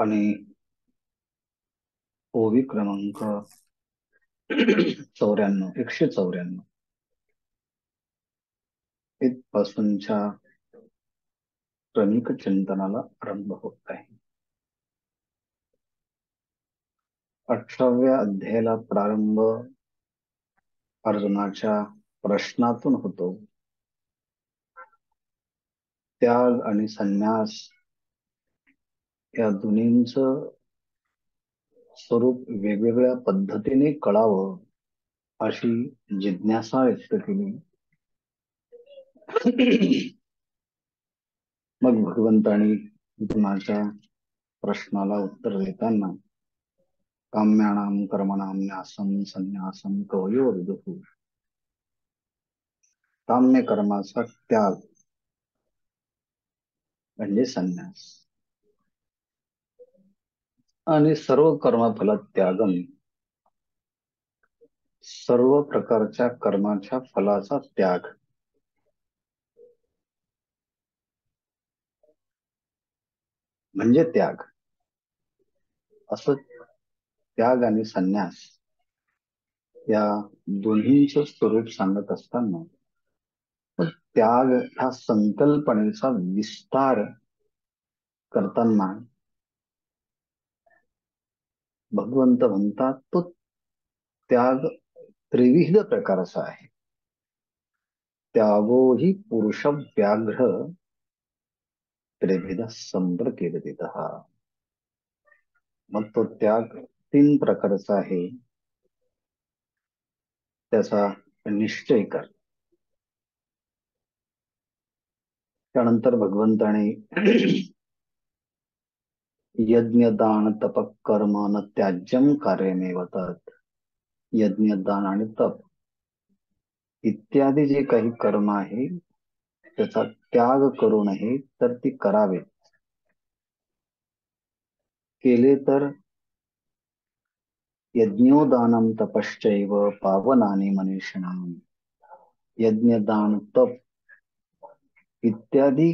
आणि ओवी क्रमांक 194 इथपासूनच्या क्रमिक चिंतनाला आरंभ होत आहे. 18व्या अध्यायाला प्रारंभ अर्जुनाच्या प्रश्नातून होतो. त्याग आणि संन्यास या दोन्हींचं स्वरूप वेगवेगळ्या पद्धतीने कळावं अशी जिज्ञासा व्यक्त केली. मग भगवंतांनी अर्जुनाच्या प्रश्नाला उत्तर देताना काम्याणाम कर्मणाम न्यासम संन्यासम कवयो विदुः, काम्य कर्माचा त्याग म्हणजे संन्यास आणि सर्व कर्मफल त्यागम, सर्व प्रकारच्या कर्माच्या फलाचा त्याग म्हणजे त्याग. असं त्याग आणि संन्यास या दोन्हींचं स्वरूप सांगत असताना त्याग ह्या संकल्पनेचा विस्तार करताना भगवंत म्हणतात तो त्याग त्रिविध प्रकारचा आहे. त्यागो ही पुरुष व्याघ्र त्रिविध संप्रकीर्तित. मग तो त्याग 3 प्रकारचा आहे, त्याचा निश्चय कर. त्यानंतर भगवंताने यज्ञ दान तप कर्म न त्याज्यम कार्यमेव तत्, यज्ञ दान आणि तप इत्यादी जे काही कर्म आहे त्याचा त्याग करू नये तर ती करावे. केले तर यज्ञोदानम तपश्चैव पावनानि मनीषिणाम, यज्ञ दान तप इत्यादी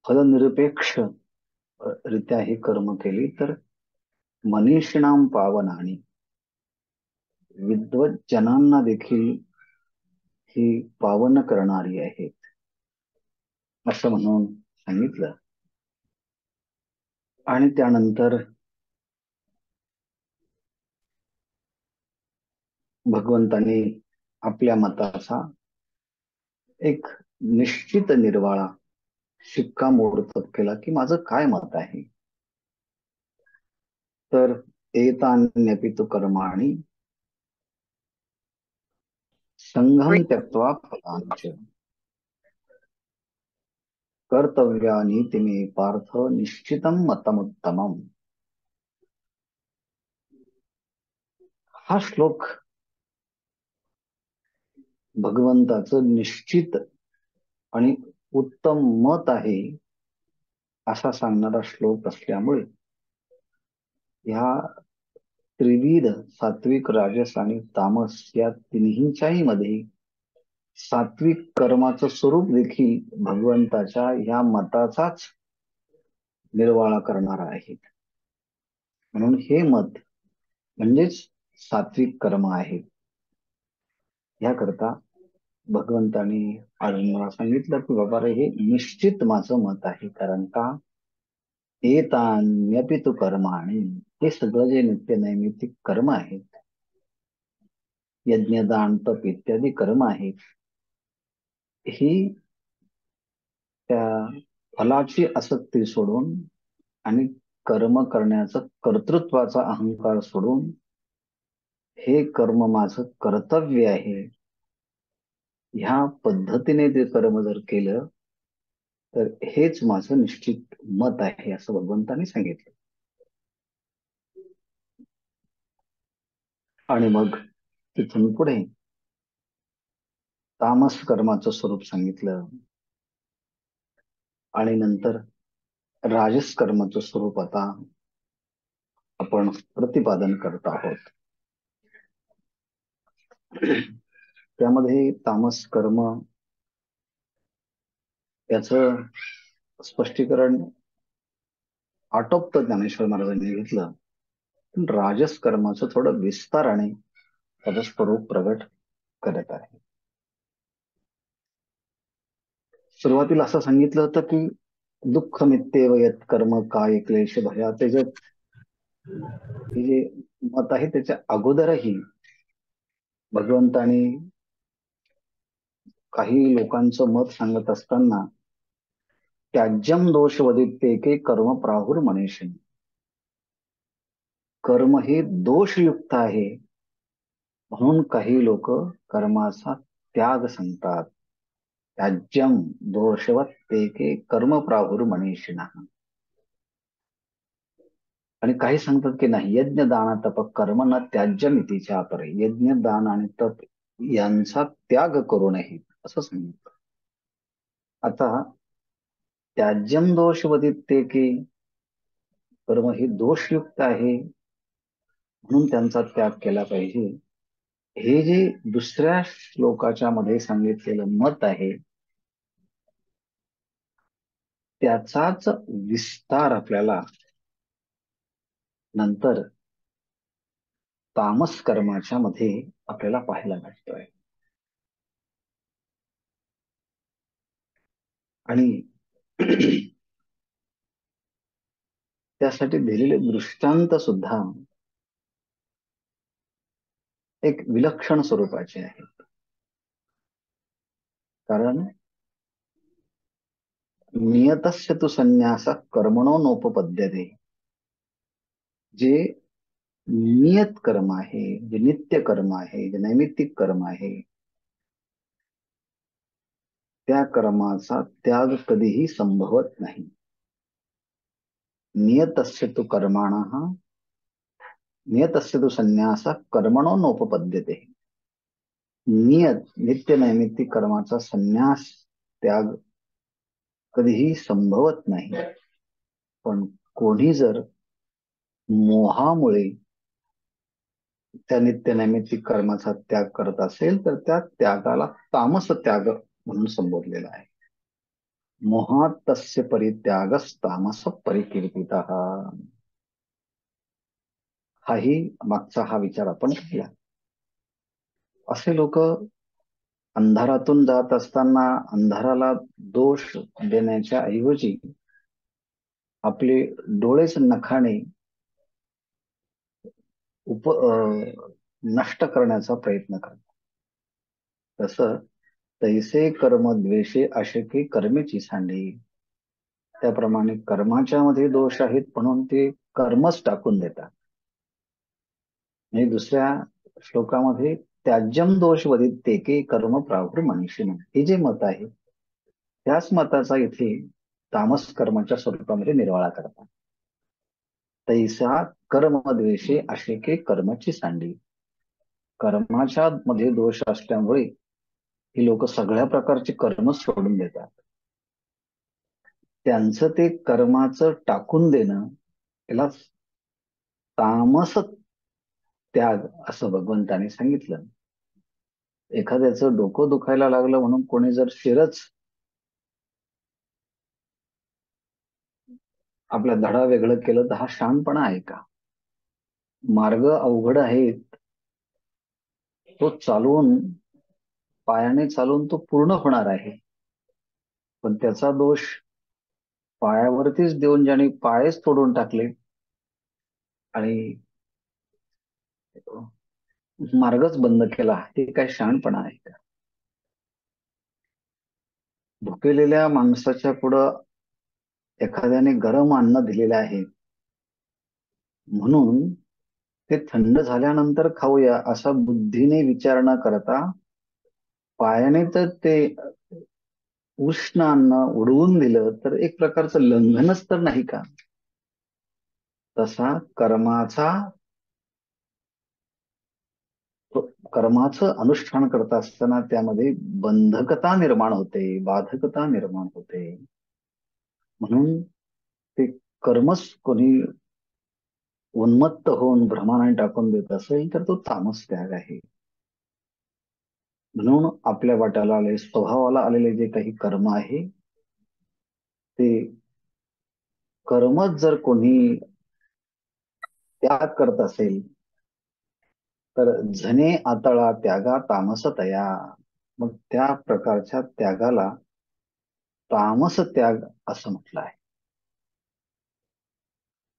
फलनिरपेक्ष रित्या ही कर्म केली तर मनीषिणाम पावनानि, विद्वत जनांना देखील ही पावन करणारी आहेत असं म्हणून सांगितलं. आणि त्यानंतर भगवंतांनी आपल्या मताचा एक निश्चित निर्वाळा शिक्कामोर्तब केला की माझं काय मत आहे. तर एतान्यपि तु कर्माणि संघं त्यक्त्वा फलांच कर्तव्यानीति मे पार्थ निश्चितं मतमुत्तमम्. हा श्लोक भगवंताचं निश्चित आणि उत्तम मत आहे असा सांगणारा श्लोक असल्यामुळे ह्या त्रिविध सात्विक राजस आणि तामस या तिन्हीच्याही मध्ये सात्विक कर्माचं स्वरूप देखील भगवंताच्या ह्या मताचाच निर्वाळा करणार आहे. म्हणून हे मत म्हणजेच सात्विक कर्म आहे. याकरता भगवंतानी अर्जुनाला सांगितलं की बाबा रे, हे निश्चित माझं मत आहे. कारण का एतान्यपि तु कर्माणि, हे सगळं जे नित्य नैमित्तिक कर्म आहेत, यज्ञ दान तप इत्यादी कर्म आहेत, ही त्या फलाची आसक्ती सोडून आणि कर्म करण्याचा कर्तृत्वाचा अहंकार सोडून हे कर्म माझं कर्तव्य आहे ह्या पद्धतीने ते कर्म जर केलं तर हेच माझं निश्चित मत आहे असं भगवंतांनी सांगितलं. आणि मग तिथून पुढे तामस कर्माचं स्वरूप सांगितलं आणि नंतर राजस कर्माचं स्वरूप आता आपण प्रतिपादन करत आहोत. त्यामध्ये तामस कर्म याच स्पष्टीकरण आटोपतं ज्ञानेश्वर महाराजांनी घेतलं. पण राजस कर्माचं थोडं विस्ताराने त्याचं स्वरूप प्रगट करत आहे. सुरुवातीला असं सांगितलं होतं की दुःख मित्येव यत् कर्म काय क्लेश भया. हे जे मत आहे त्याच्या अगोदरही भगवंतानी काही लोकांचं मत सांगत असताना त्याज्यम दोष वदित्ते कर्म प्राहुर मनीषी. कर्म हे दोषयुक्त आहे म्हणून काही लोक कर्माचा त्याग सांगतात. त्याज्यम दोषवत ते कर्म प्राहुर मनीषिणा. आणि काही सांगतात की नाही, यज्ञ दान तप कर्म न त्याज्यम इतीच्या परे. यज्ञ दान आणि तप यांचा त्याग करू नये असं सांगितलं. आता त्याज्यम दोष वदित्ते की कर्म हे दोषयुक्त आहे म्हणून त्यांचा त्याग केला पाहिजे, हे जे दुसऱ्या श्लोकाच्या मध्ये सांगितलेलं मत आहे त्याचाच विस्तार आपल्याला नंतर तामस कर्माच्या मध्ये आपल्याला पाहायला मिळतोय. आणि त्यासाठी दिलेले दृष्टांत सुद्धा एक विलक्षण स्वरूपाचे आहेत. कारण नियतस्य तु संन्यास कर्मणो नोपपद्यते. जे नियत कर्म आहे, जे नित्य कर्म आहे, जे नैमित्तिक कर्म आहे, त्या कर्माचा त्याग कधीही संभवत नाही. नियतस्य तु कर्माणः नियतस्य तु संन्यास कर्मणो नोपपद्यते. नियत नित्य नैमित्तिक कर्माचा संन्यास त्याग कधीही संभवत नाही. पण कोणी जर मोहामुळे त्या नित्य नैमित्तिक कर्माचा त्याग करत असेल तर त्या त्यागाला तामस त्याग म्हणून संबोधलेला आहे. मोहात तस्य परित्यागस तामस परिकीर्तितः. हाही मागचा हा विचार आपण केला. असे लोक अंधारातून जात असताना अंधाराला दोष देण्याच्या ऐवजी आपले डोळेच नखाने नष्ट करण्याचा प्रयत्न करतात. तसं तैसे कर्म द्वेषे अशके कर्मेची सांडी. त्याप्रमाणे कर्माच्या मध्ये दोष आहेत म्हणून ते कर्मच टाकून देतात. आणि दुसऱ्या श्लोकामध्ये त्याज्यम दोष वदित्ते के कर्म प्राहुर मनीषिण, हे जे मत आहे त्याच मताचा इथे तामस कर्माच्या स्वरूपामध्ये निर्वाळा करतात. तैसा कर्मद्वेषे अशेके कर्मची सांडी. कर्माच्या मध्ये दोष असल्यामुळे ही लोक सगळ्या प्रकारचे कर्म सोडून देतात. त्यांचं ते कर्माचं टाकून देणं याला तामस त्याग असं भगवंताने सांगितलं. एखाद्याचं डोकं दुखायला लागलं म्हणून कोणी जर शिरच आपला धडा वेगळं केलं तर हा शहाणपणा आहे का? मार्ग अवघड आहेत, तो चालवून पायाने चालून तो पूर्ण होणार आहे. पण त्याचा दोष पायावरतीच देऊन ज्याने पायच तोडून टाकले आणि मार्गच बंद केला, हे काय शहाणपणा आहे का? भुकेलेल्या माणसाच्या पुढं एखाद्याने गरम अन्न दिलेले आहे म्हणून ते थंड झाल्यानंतर खाऊया असा बुद्धीने विचार न करता पायाने तर ते उष्ण अन्न उडवून दिलं तर एक प्रकारचं लंघनच तर नाही का? तसा कर्माचं अनुष्ठान करत असताना त्यामध्ये बंधकता निर्माण होते, बाधकता निर्माण होते. म्हणून ते कर्मच कोणी उन्मत्त होऊन भ्रमाने टाकून देत असेल तर तो तामस त्याग आहे. म्हणून आपल्या वाट्याला आले, स्वभावाला आलेले जे काही कर्म आहे ते कर्मच जर कोणी त्याग करत असेल तर झने आतळा त्यागा तामस तया. मग त्या प्रकारच्या त्यागाला तामस त्याग असं म्हटलं आहे.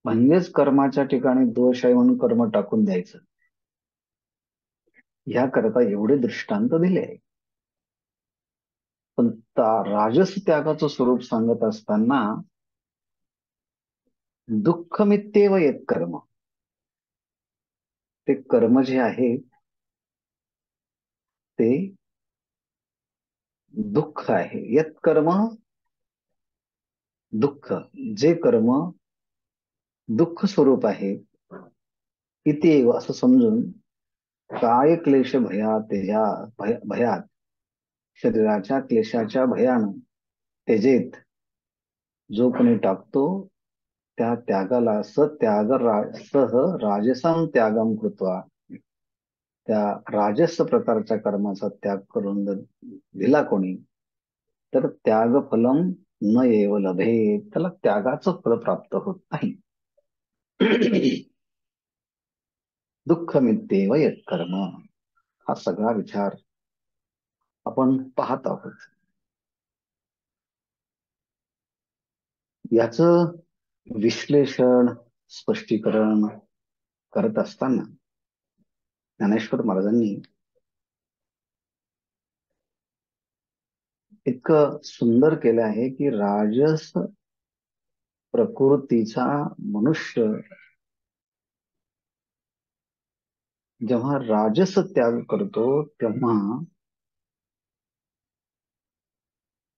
म्हणजेच कर्माच्या ठिकाणी दोष आहे म्हणून कर्म टाकून द्यायचं, ह्याकरता एवढे दृष्टांत दिले आहे. पण राजस त्यागाचं स्वरूप सांगत असताना दुःखमित्येव येत कर्म, ते कर्म जे आहे ते दुःख आहे. यत कर्म दुःख, जे कर्म दुःख स्वरूप आहे, इत्येव असं समजून काय क्लेश भयात भयात, शरीराच्या क्लेशाच्या भयानं तेजेत जो कोणी टाकतो त्या त्यागाला सह राजसम त्यागम कृत्वा, त्या राजस प्रकारच्या कर्माचा त्याग करून जर दिला कोणी तर त्याग फलम न येव लभे, त्याला त्यागाचं फळ प्राप्त होत नाही. दुःख मित्येव यत कर्म, हा सगळा विचार आपण पाहत आहोत. याचं विश्लेषण स्पष्टीकरण करत असताना ज्ञानेश्वर महाराजांनी इतकं सुंदर केलं आहे की राजस प्रकृतीचा मनुष्य जेव्हा राजस त्याग करतो तेव्हा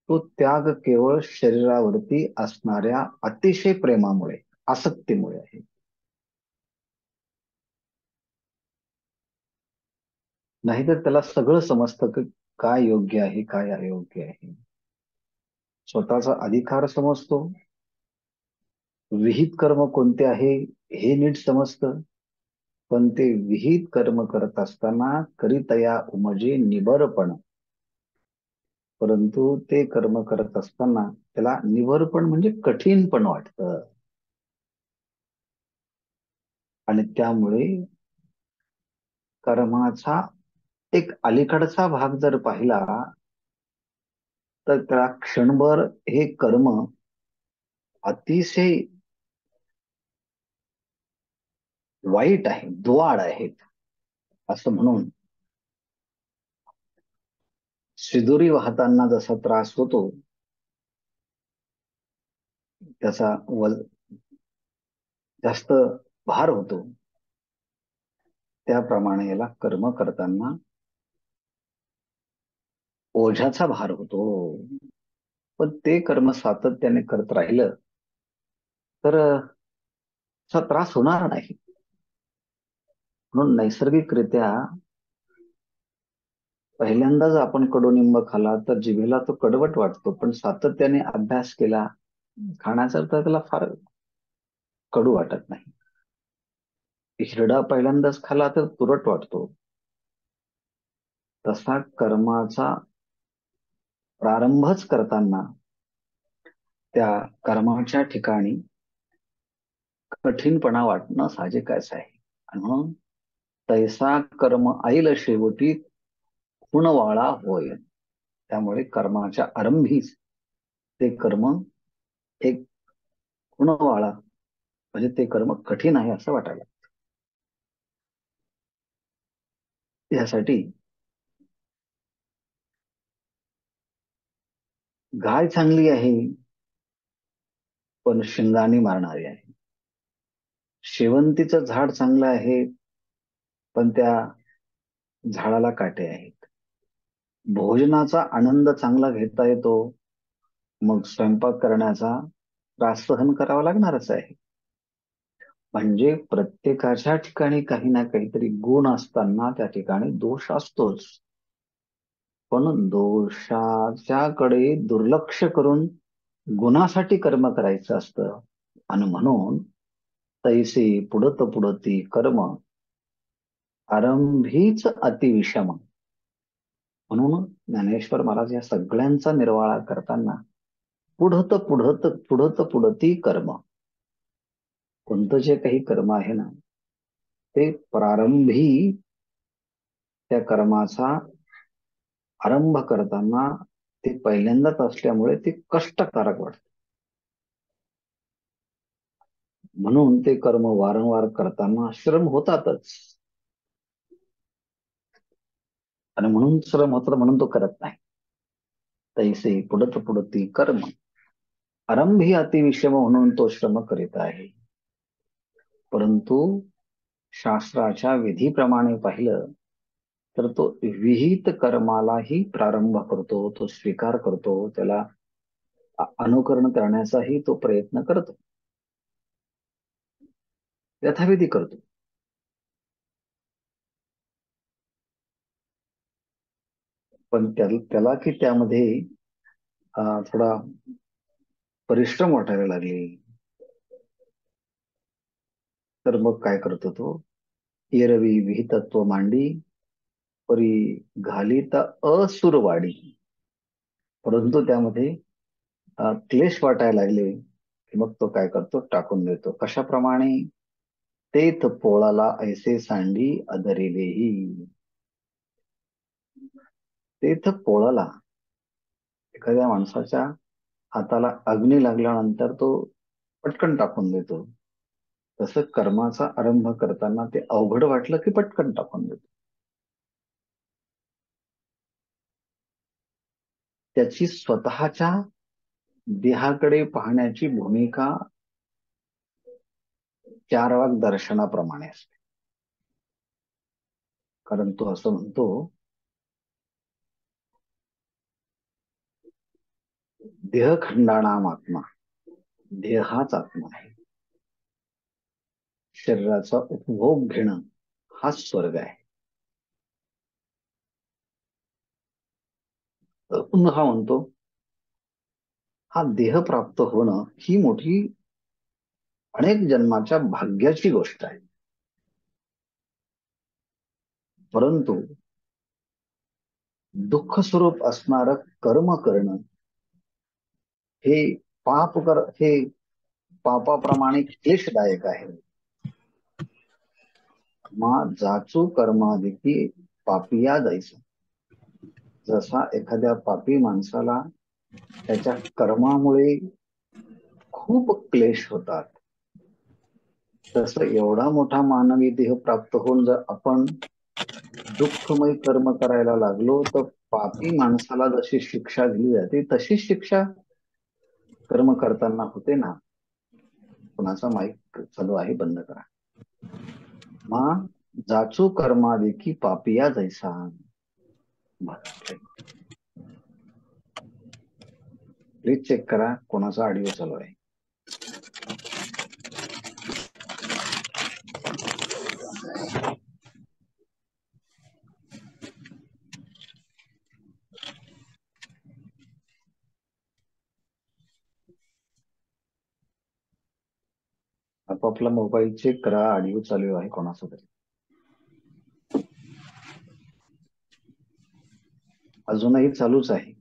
तो त्याग केवळ शरीरावरती असणाऱ्या अतिशय प्रेमामुळे, आसक्तीमुळे आहे. नाहीतर त्याला सगळं समजतं की काय योग्य आहे काय अयोग्य आहे. स्वतःचा अधिकार समजतो, विहित कर्म कोणते आहे हे नीट समजतं, पण ते विहित कर्म करत असताना करितया उमजे निबरपण, परंतु ते कर्म करत असताना त्याला निबरपण म्हणजे कठीण पण वाटतं. आणि त्यामुळे कर्माचा एक अलीकडचा भाग जर पाहिला तर त्या क्षणभर हे कर्म अतिशय वाईट आहे, द्वाड आहेत असं म्हणून शिदोरी वाहताना जसा त्रास होतो, त्याचा जास्त भार होतो, त्याप्रमाणे याला कर्म करताना ओझ्याचा भार होतो. पण ते कर्म सातत्याने करत राहिलं तर असा त्रास होणार नाही. म्हणून नैसर्गिकरित्या पहिल्यांदाच आपण कडुनिंब खाला तर जिभेला तो कडवट वाटतो, पण सातत्याने अभ्यास केला खाण्याचा तर त्याला फार कडू वाटत नाही. हिरडा पहिल्यांदाच खाला तर तुरट वाटतो. तसा कर्माचा प्रारंभच करताना त्या कर्माच्या ठिकाणी कठीणपणा वाटणं साहजिकच आहे. आणि म्हणून तैसा कर्म ऐल शेवटी खुणवाळा होय. त्यामुळे कर्माच्या आरंभीच ते कर्म एक खुणवाळा म्हणजे ते कर्म कठीण आहे असं वाटायला. यासाठी गाय चांगली आहे पण शिंगाणी मारणारी आहे. शेवंतीचं झाड चांगलं आहे पण त्या झाडाला काटे आहेत. भोजनाचा आनंद चांगला घेता येतो, मग स्वयंपाक करण्याचा त्रास सहन करावा लागणारच आहे. म्हणजे प्रत्येकाच्या ठिकाणी काही ना काहीतरी गुण असताना त्या ठिकाणी दोष असतोच. पण दोषाच्याकडे दुर्लक्ष करून गुणासाठी कर्म करायचं असतं. आणि म्हणून तैसे पुढत पुढती कर्म आरंभीच अतिविषम, म्हणून ज्ञानेश्वर महाराज या सगळ्यांचा निर्वाळा करताना पुढत पुढत पुढत पुढती कर्म. कोणतं जे काही कर्म आहे ना, ते प्रारंभी त्या कर्माचा आरंभ करताना ते पहिल्यांदाच असल्यामुळे ते कष्टकारक वाटत. म्हणून ते कर्म वारंवार करताना श्रम होतातच. आणि म्हणून श्रम होतात म्हणून तो करत नाही. तैसे पुढत पुढती कर्म आरंभी अतिविषम म्हणून तो श्रम करीत आहे. परंतु शास्त्राच्या विधीप्रमाणे पाहिलं तर तो विहित कर्मालाही प्रारंभ करतो, तो स्वीकार करतो, त्याला अनुकरण करण्याचाही तो प्रयत्न करतो, यथाविधी करतो. पण त्याला की त्यामध्ये थोडा परिश्रम वाटायला लागले तर मग काय करतो तो, एरवी विहितत्व मांडी परी घालीत असुरवाडी. परंतु त्यामध्ये क्लेश वाटायला लागले की मग तो काय करतो, टाकून देतो. कशाप्रमाणे, तेथ पोळाला ऐसे सांडी अधरिलेही. तेथ पोळाला, एखाद्या माणसाच्या हाताला अग्नी लागल्यानंतर तो पटकन टाकून देतो. तसं कर्माचा आरंभ करताना ते अवघड वाटलं की पटकन टाकून देतो. त्याची स्वतःच्या देहाकडे पाहण्याची भूमिका चार वाक दर्शनाप्रमाणे असते. कारण तो असं म्हणतो, देहखंडानाम आत्मा, देह हाच आत्मा आहे. शरीराचा उपभोग घेणं हाच स्वर्ग आहे. पुन्हा म्हणतो, हा देह प्राप्त होणं ही मोठी अनेक जन्माच्या भाग्याची गोष्ट आहे. परंतु दुःख स्वरूप असणारं कर्म करणं हे हे पापाप्रमाणे क्लेशदायक आहे. जाचू कर्माधिकी पापिया जायचं. जसा एखाद्या पापी माणसाला त्याच्या कर्मामुळे खूप क्लेश होतात, तसं एवढा मोठा मानवी देह प्राप्त होऊन जर आपण दुःखमय कर्म करायला लागलो तर पापी माणसाला जशी शिक्षा दिली जाते तशीच शिक्षा कर्म करताना होते ना. कुणाचा माईक चालू आहे, बंद करा. जाचू कर्मादेखी पापिया जैसा. प्लीज चेक करा कोणाचा ऑडिओ चालू आहे. आपापला मोबाईल चेक करा, ऑडिओ चालू आहे कोणाचा तरी. अजूनही चालूच आहे.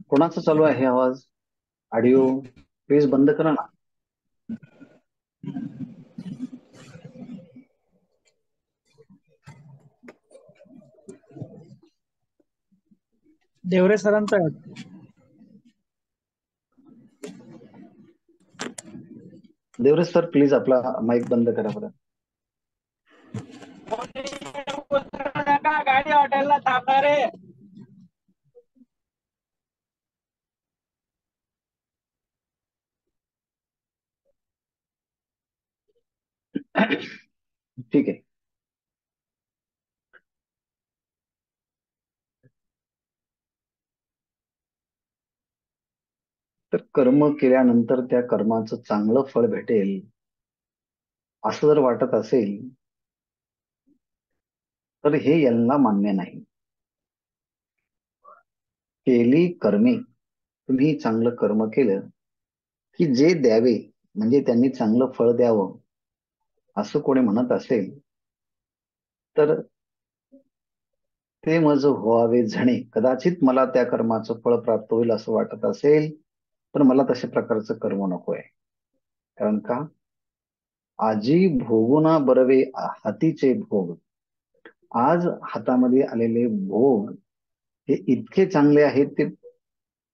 कोणाचा चालू आहे आवाज, ऑडिओ? प्लीज बंद करा ना. देवरे सरांचा. देवरे सर प्लीज आपला माईक बंद करा बरं. गाडी हॉटेलला थांबणार आहे. ठीक आहे. तर कर्म केल्यानंतर त्या कर्माचं चांगलं फळ भेटेल असं जर वाटत असेल तर हे यांना मान्य नाही. केली कर्मे तुम्ही चांगलं कर्म केलं की जे द्यावे म्हणजे त्यांनी चांगलं फळ द्यावं असं कोणी म्हणत असेल तर ते मज व्हावे झणे. कदाचित मला त्या कर्माचं फळ प्राप्त होईल असं वाटत असेल, पण मला तशा प्रकारचं कर्म नकोय. कारण का? आजी भोगुना बरवे हातीचे भोग. आज हातामध्ये आलेले भोग हे इतके चांगले आहेत, ते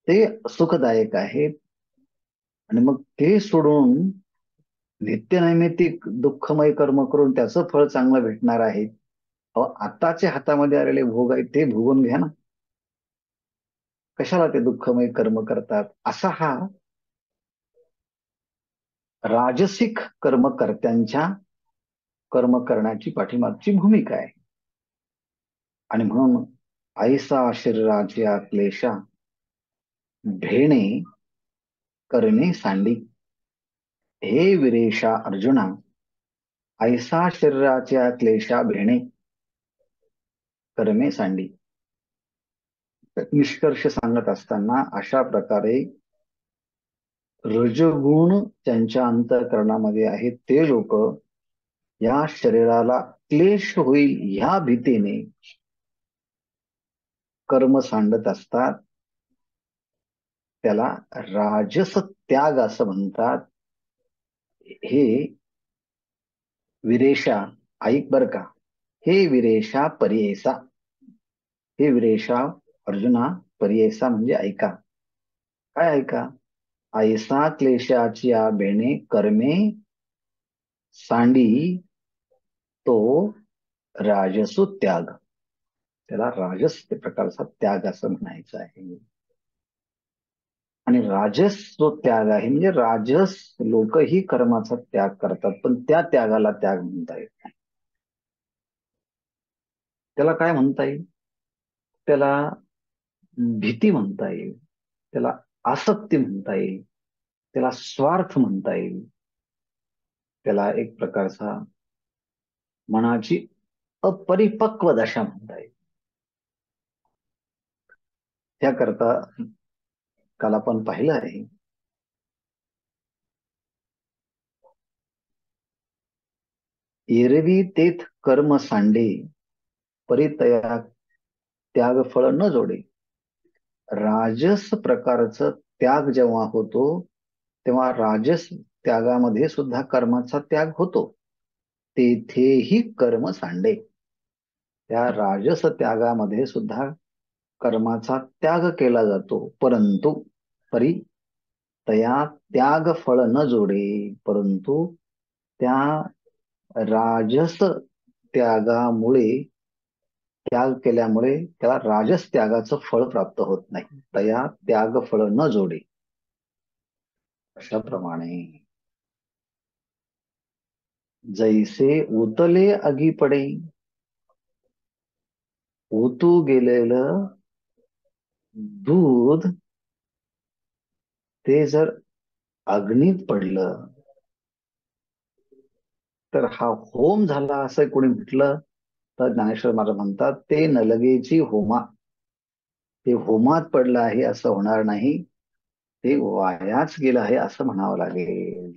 ते सुखदायक आहेत. आणि मग ते सोडून नित्यनैमित्तिक दुःखमय कर्म करून त्याचं फळ चांगलं भेटणार आहे. अहो, आताचे हातामध्ये आलेले भोग आहेत ते भोगून घ्या ना. कशाला ते दुःखमय कर्म करतात? असा हा राजसिक कर्मकर्त्यांच्या कर्म करण्याची पाठीमागची भूमिका आहे. आणि म्हणून ऐसा शरीराच्या क्लेशा भेणे करणे सांडी. हे विरेशा अर्जुना, ऐसा शरीराच्या क्लेशा भेणे करणे सांडी. निष्कर्ष सांगत असताना अशा प्रकारे रजगुण ज्यांच्या अंतःकरणामध्ये आहेत ते लोक या शरीराला क्लेश होईल ह्या भीतीने कर्म सांडत असतात. त्याला राजस त्याग असं म्हणतात. हे विरेशा, ऐक बर का, हे विरेशा परियेसा. हे विरेशा अर्जुना, परियेसा म्हणजे ऐका. काय ऐका? ऐसा क्लेशाची बेणे कर्मे सांडी तो राजसो त्याग. त्याला राजस प्रकारचा त्याग असं म्हणायचं आहे. आणि राजस जो त्याग आहे म्हणजे राजस लोकही कर्माचा त्याग करतात, पण त्या त्यागाला त्याग म्हणता येत नाही. त्याला काय म्हणता येईल? त्याला भीती म्हणता येईल, त्याला आसक्ती म्हणता येईल, त्याला स्वार्थ म्हणता येईल, त्याला एक प्रकारचा मनाची अपरिपक्व दशा म्हणता येईल. त्याकरता काल आपण पाहिलं आहे, एरवी तेथ कर्म सांडे परितया त्याग फळ न जोडे. राजस प्रकारचं त्याग जेव्हा होतो तेव्हा राजस त्यागामध्ये सुद्धा कर्माचा त्याग होतो. तेथेही कर्म सांडे. त्या राजस त्यागामध्ये सुद्धा कर्माचा त्याग केला जातो, परंतु परी तया त्याग फळ न जोडे. परंतु त्या राजस त्यागामुळे, त्याग केल्यामुळे त्याला राजस त्यागाचं फळ प्राप्त होत नाही. तया त्याग फळ न जोडे. अशाप्रमाणे जैसे उतले अगी पडे, ओतू गेलेलं दूध ते जर अग्नीत पडलं तर हा होम झाला असं कोणी म्हटलं तर ज्ञानेश्वर महाराज म्हणतात ते नलगेची होमा. ते होमात पडलं आहे असं होणार नाही, ते वायाच गेलं आहे असं म्हणावं लागेल.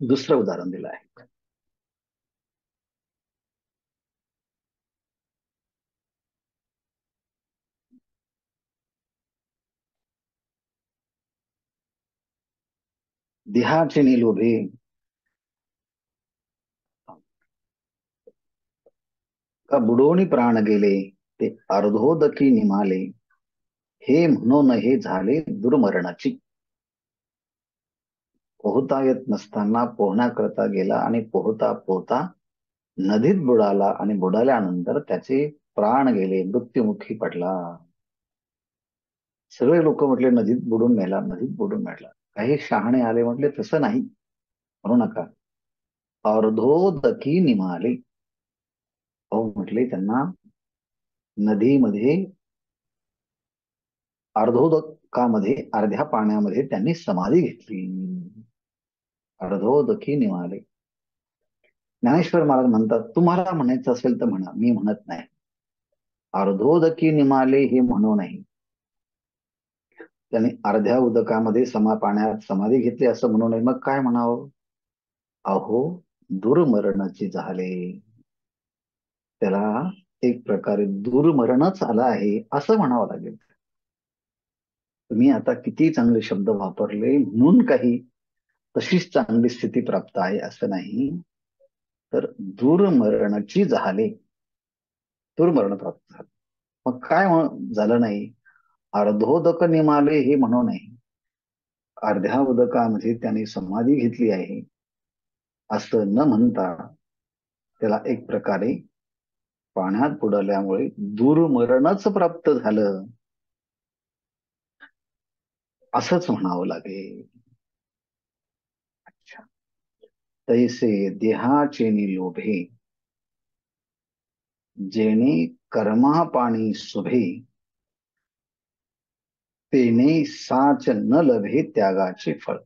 दुसरं उदाहरण दिलं आहे. देहाचे निलोभे का बुडोनी प्राण गेले, ते अर्धोदकी निमाले. हे म्हणून हे झाले दुर्मरणाची. पोहता येत नसताना पोहण्याकरता गेला आणि पोहता पोहता नदीत बुडाला आणि बुडाल्यानंतर त्याचे प्राण गेले, मृत्युमुखी पडला. सगळे लोक म्हटले नदीत बुडून मेला, नदीत बुडून मेला. काही शहाणे आले म्हटले तसं नाही, म्हणू नका. अर्धोदकी निमाले. अहो म्हटले त्यांना नदीमध्ये अर्धोदकामध्ये अर्ध्या पाण्यामध्ये त्यांनी समाधी घेतली. अर्धोदकी निमाले. ज्ञानेश्वर महाराज म्हणतात तुम्हाला म्हणायचं असेल तर म्हणा, मी म्हणत नाही. अर्धोदकी निमाले हे म्हणू नाही. त्याने अर्ध्या उदकामध्ये पाण्यात समाधी घेतली असं म्हणू नये. मग काय म्हणावं? अहो दुर्मरणची झाले. त्याला एक प्रकारे दुर्मरणच आलं आहे असं म्हणावं लागेल. तुम्ही आता किती चांगले शब्द वापरले म्हणून काही तशीच चांगली स्थिती प्राप्त आहे असं नाही. तर दुर्मरणाची झाले, दुर्मरण प्राप्त झालं. मग काय झालं नाही? अर्धोदक निमाले हे म्हणू नये. अर्ध्या उदकामध्ये त्याने समाधी घेतली आहे असं न म्हणता त्याला एक प्रकारे पाण्यात बुडवल्यामुळे दुर्मरणच प्राप्त झालं असंच म्हणावं लागेल. अच्छा. तैसे देहाचे लोभे जेणे कर्मा पाणी शुभे तेने साच न लभे त्यागाचे फळ.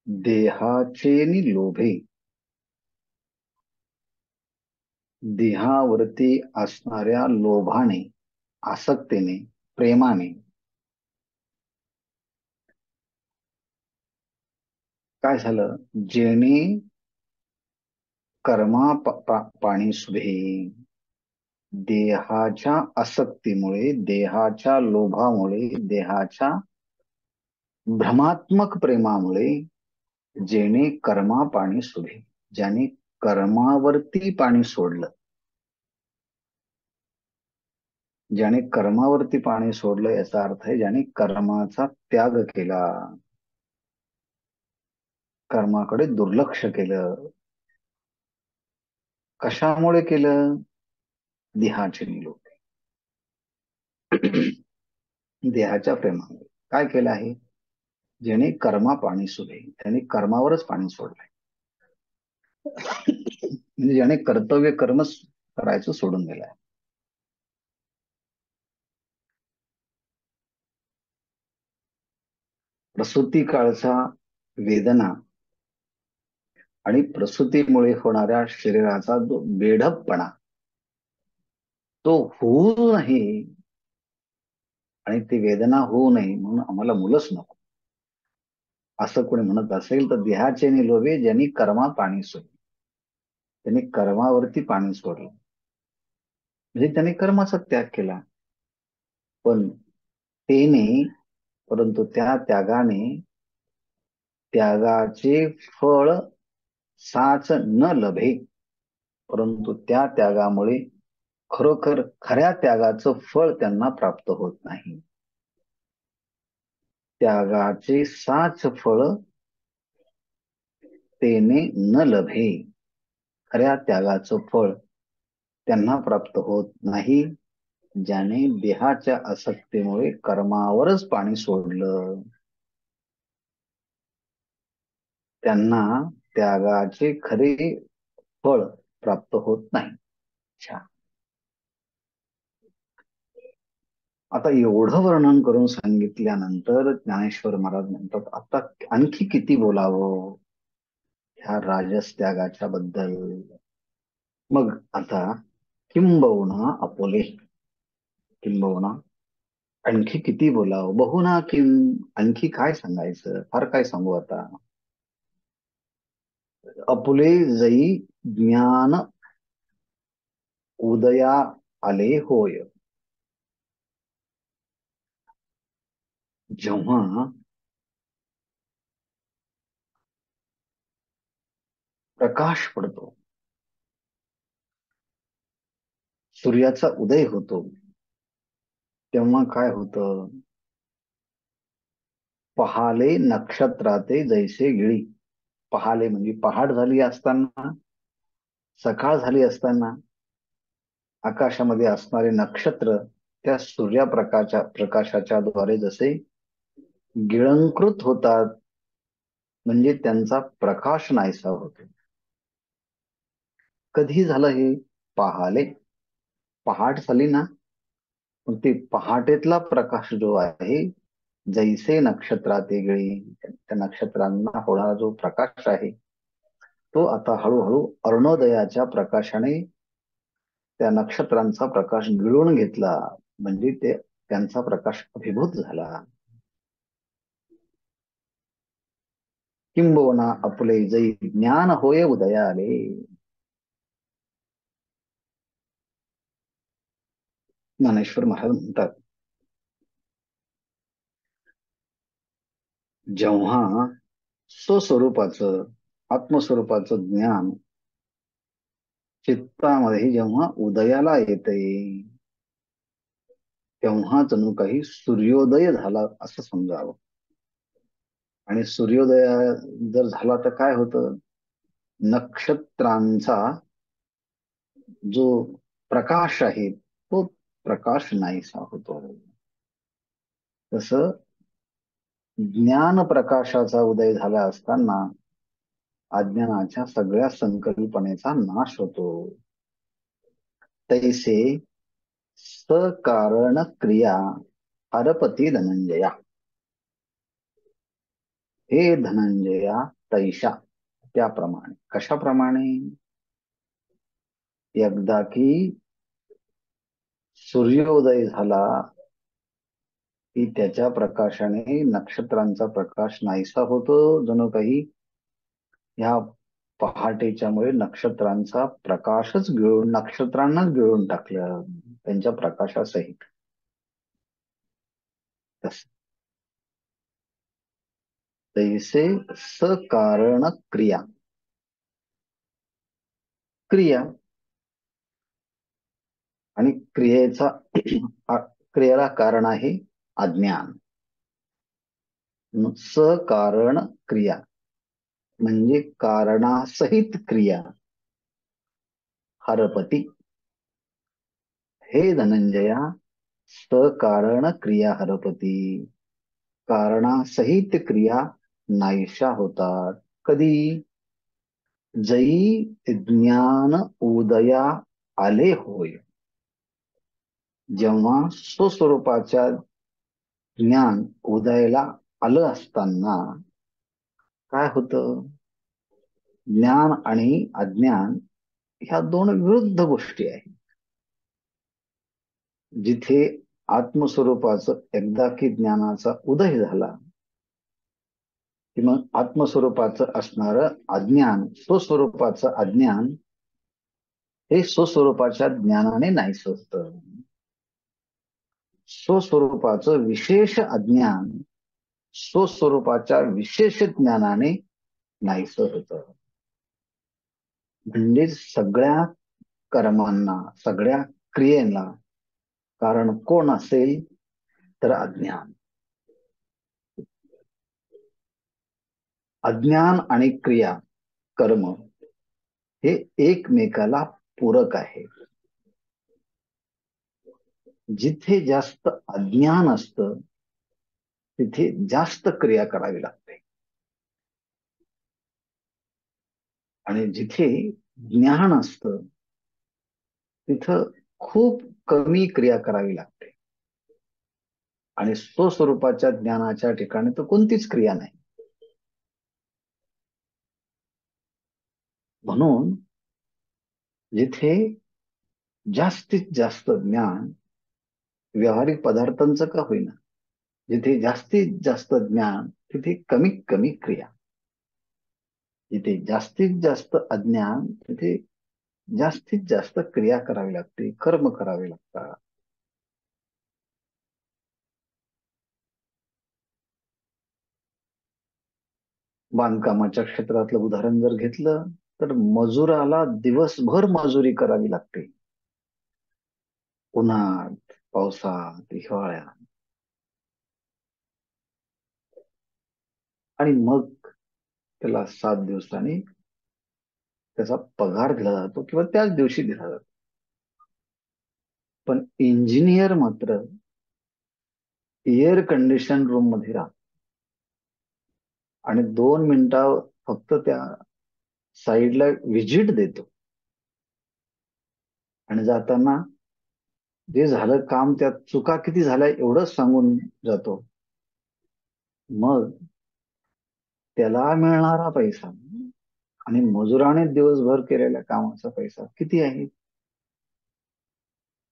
देहाचे लोभे, देहावरती असणाऱ्या लोभाने, आसक्तीने, प्रेमाने काय झालं? जेणे कर्मा पाणी शुभे, देहाच्या आसक्तीमुळे, देहाच्या लोभामुळे, देहाच्या भ्रमात्मक प्रेमामुळे जेणे कर्मा पाणी सुभे, ज्याने कर्मावरती पाणी सोडलं, ज्याने कर्मावरती पाणी सोडलं याचा अर्थ आहे ज्याने कर्माचा त्याग केला, कर्माकडे दुर्लक्ष केलं. कशामुळे केलं? देहाचे निलोप, देहाच्या प्रेमामुळे. काय केलं आहे? ज्याने कर्मा पाणी सुभे, त्याने कर्मावरच पाणी सोडलंय. म्हणजे ज्याने कर्तव्य कर्मच करायचं सोडून दिलंय. प्रसूती काळचा वेदना आणि प्रसूतीमुळे होणाऱ्या शरीराचा जो बेढपपणा तो होऊ नये आणि ती वेदना होऊ नये म्हणून आम्हाला मुलंच नको असं कोणी म्हणत असेल तर देहाचे लोभे ज्यांनी कर्मा पाणी सोडलं, त्यांनी कर्मावरती पाणी सोडलं म्हणजे त्याने कर्माचा त्याग केला. पण तेने, परंतु त्या त्यागाने त्यागाचे फळ साच न लभे, परंतु त्या त्यागामुळे खरोखर खऱ्या त्यागाचं फळ त्यांना प्राप्त होत नाही. त्यागाचे साच फळ तेने न लभे, खऱ्या त्यागाचं फळ त्यांना प्राप्त होत नाही. ज्याने देहाच्या आसक्तीमुळे कर्मावरच पाणी सोडलं त्यांना त्यागाचे खरे फळ प्राप्त होत नाही. अच्छा. आता एवढं वर्णन करून सांगितल्यानंतर ज्ञानेश्वर महाराज म्हणतात आता आणखी किती बोलावं ह्या राजस त्यागाच्या बद्दल. मग आता किंबहुना अपोले, किंबहुना आणखी किती बोलावं, बहुना किम, आणखी काय सांगायचं, फार काय सांगू आता. अपुले जई ज्ञान उदया आले होय. जेव्हा प्रकाश पडतो, सूर्याचा उदय होतो, तेव्हा काय होतं? पहाले नक्षत्राते जैसे गिळी. पहाले म्हणजे पहाट झाली असताना, सकाळ झाली असताना आकाशामध्ये असणारे नक्षत्र त्या प्रकाशाच्या द्वारे जसे गिळंकृत होतात, म्हणजे त्यांचा प्रकाश नाहीसा होतो. कधी झालं हे? पहाले, पहाट झाली ना, मग ते पहाटेतला प्रकाश जो आहे जैसे नक्षत्रात वेगळी, त्या नक्षत्रांना होणारा जो प्रकाश आहे तो आता हळूहळू अरुणोदयाच्या प्रकाशाने त्या नक्षत्रांचा प्रकाश गिळून घेतला. म्हणजे ते त्यांचा प्रकाश अभिभूत झाला. किंबहुना आपले जै ज्ञान होय उदयाले. ज्ञानेश्वर महाराज म्हणतात, जेव्हा स्वस्वरूपाचं आत्मस्वरूपाचं ज्ञान चित्तामध्ये जेव्हा उदयाला येते, तेव्हा जणू काही सूर्योदय झाला असं समजावं. आणि सूर्योदय जर झाला तर काय होतं, नक्षत्रांचा जो प्रकाश आहे तो प्रकाश नाहीसा होतो. तसं ज्ञान प्रकाशाचा उदय झाला असताना अज्ञानाच्या सगळ्या संकल्पनेचा नाश होतो. तैसे सकारण क्रिया हरपती धनंजया. हे धनंजया तैशा, त्याप्रमाणे. कशाप्रमाणे? एकदा की सूर्योदय झाला की त्याच्या प्रकाशाने नक्षत्रांचा प्रकाश नाहीसा होतो. जणू काही ह्या पहाटेच्यामुळे नक्षत्रांचा प्रकाशच गिळून, नक्षत्रांनाच गिळून टाकलं त्यांच्या प्रकाशासहित. तस तैसे सकारण क्रिया. क्रिया आणि क्रियेचा क्रियेला कारण आहे अज्ञान. सकारण क्रिया म्हणजे कारणासहित क्रिया. हरपती, हे धनंजया, सकारण क्रिया हरपती. कारणासहित क्रिया नाहीशा होतात. कधी? जई ज्ञान उदया आले होय. जेव्हा स्वस्वरूपाच्या ज्ञान उदयाला आलं असताना काय होतं, ज्ञान आणि अज्ञान ह्या दोन विरुद्ध गोष्टी आहेत. जिथे आत्मस्वरूपाचं एकदा की ज्ञानाचा उदय झाला की मग आत्मस्वरूपाचं असणारं अज्ञान, स्वस्वरूपाचं अज्ञान हे स्वस्वरूपाच्या ज्ञानाने नाहीसं होतं. स्वस्वरूपाचं विशेष अज्ञान स्वस्वरूपाच्या विशेष ज्ञानाने नाहीसं होतं. म्हणजे सगळ्या कर्मांना, सगळ्या क्रियेला कारण कोण असेल तर अज्ञान. अज्ञान आणि क्रिया, कर्म हे एकमेकाला पूरक आहे. जिथे जास्त अज्ञान असतं तिथे जास्त क्रिया करावी लागते आणि जिथे ज्ञान असतं तिथं खूप कमी क्रिया करावी लागते. आणि स्वस्वरूपाच्या ज्ञानाच्या ठिकाणी तर कोणतीच क्रिया नाही. म्हणून जिथे जास्तीत जास्त ज्ञान, व्यावहारिक पदार्थांचं का होईना, जिथे जास्तीत जास्त ज्ञान तिथे कमीत कमी क्रिया. जिथे जास्तीत जास्त अज्ञान तिथे जास्तीत जास्त क्रिया करावी लागते, कर्म करावे लागतात. बांधकामाच्या क्षेत्रातलं उदाहरण जर घेतलं तर मजुराला दिवसभर मजुरी करावी लागते. उन्हात, पावसात, हिवाळ्यात. आणि मग त्याला 7 दिवसांनी त्याचा पगार दिला जातो किंवा त्याच दिवशी दिला जातो. पण इंजिनियर मात्र एअर कंडिशन रूम मध्ये राहतो आणि 2 मिनिटं फक्त त्या साईडला व्हिजिट देतो आणि जाताना जे झालं काम, त्यात चुका किती झाल्या एवढंच सांगून जातो. मग त्याला मिळणारा पैसा आणि मजुराने दिवसभर केलेल्या कामाचा पैसा किती आहे?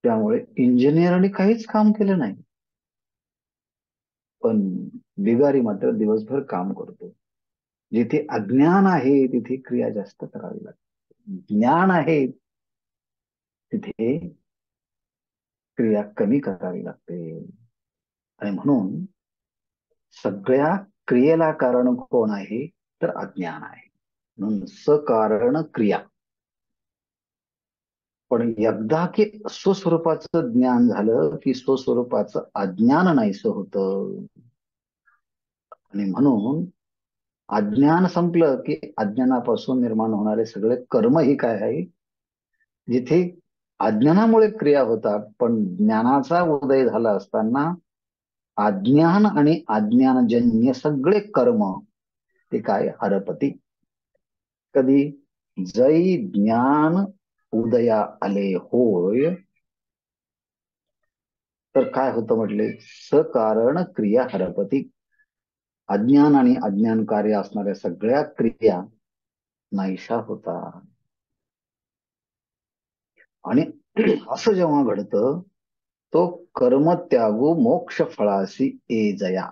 त्यामुळे इंजिनियरने काहीच काम केलं नाही, पण बिगारी मात्र दिवसभर काम करतो. जिथे अज्ञान आहे तिथे क्रिया जास्त करावी लागते, ज्ञान आहे तिथे क्रिया कमी करावी लागते. आणि म्हणून सगळ्या क्रियेला कारण कोण आहे? तर अज्ञान आहे. म्हणून सकारण क्रिया. पण एकदा की स्वस्वरूपाचं ज्ञान झालं की स्वस्वरूपाचं अज्ञान नाहीसं होतं. आणि म्हणून अज्ञान संपलं की अज्ञानापासून निर्माण होणारे सगळे कर्म ही काय आहे? जिथे अज्ञानामुळे क्रिया होतात, पण ज्ञानाचा उदय झाला असताना अज्ञान आणि अज्ञानजन्य सगळे कर्म ते काय? हरपती. कधी? जै ज्ञान उदया आले होय, तर काय होतं म्हटले? सकारण क्रिया हरपती. अज्ञान आणि अज्ञान कार्य असणाऱ्या सगळ्या क्रिया नाहीशा होतात. आणि असं जेव्हा घडतं, तो कर्म त्यागू मोक्ष फळासी ए जया.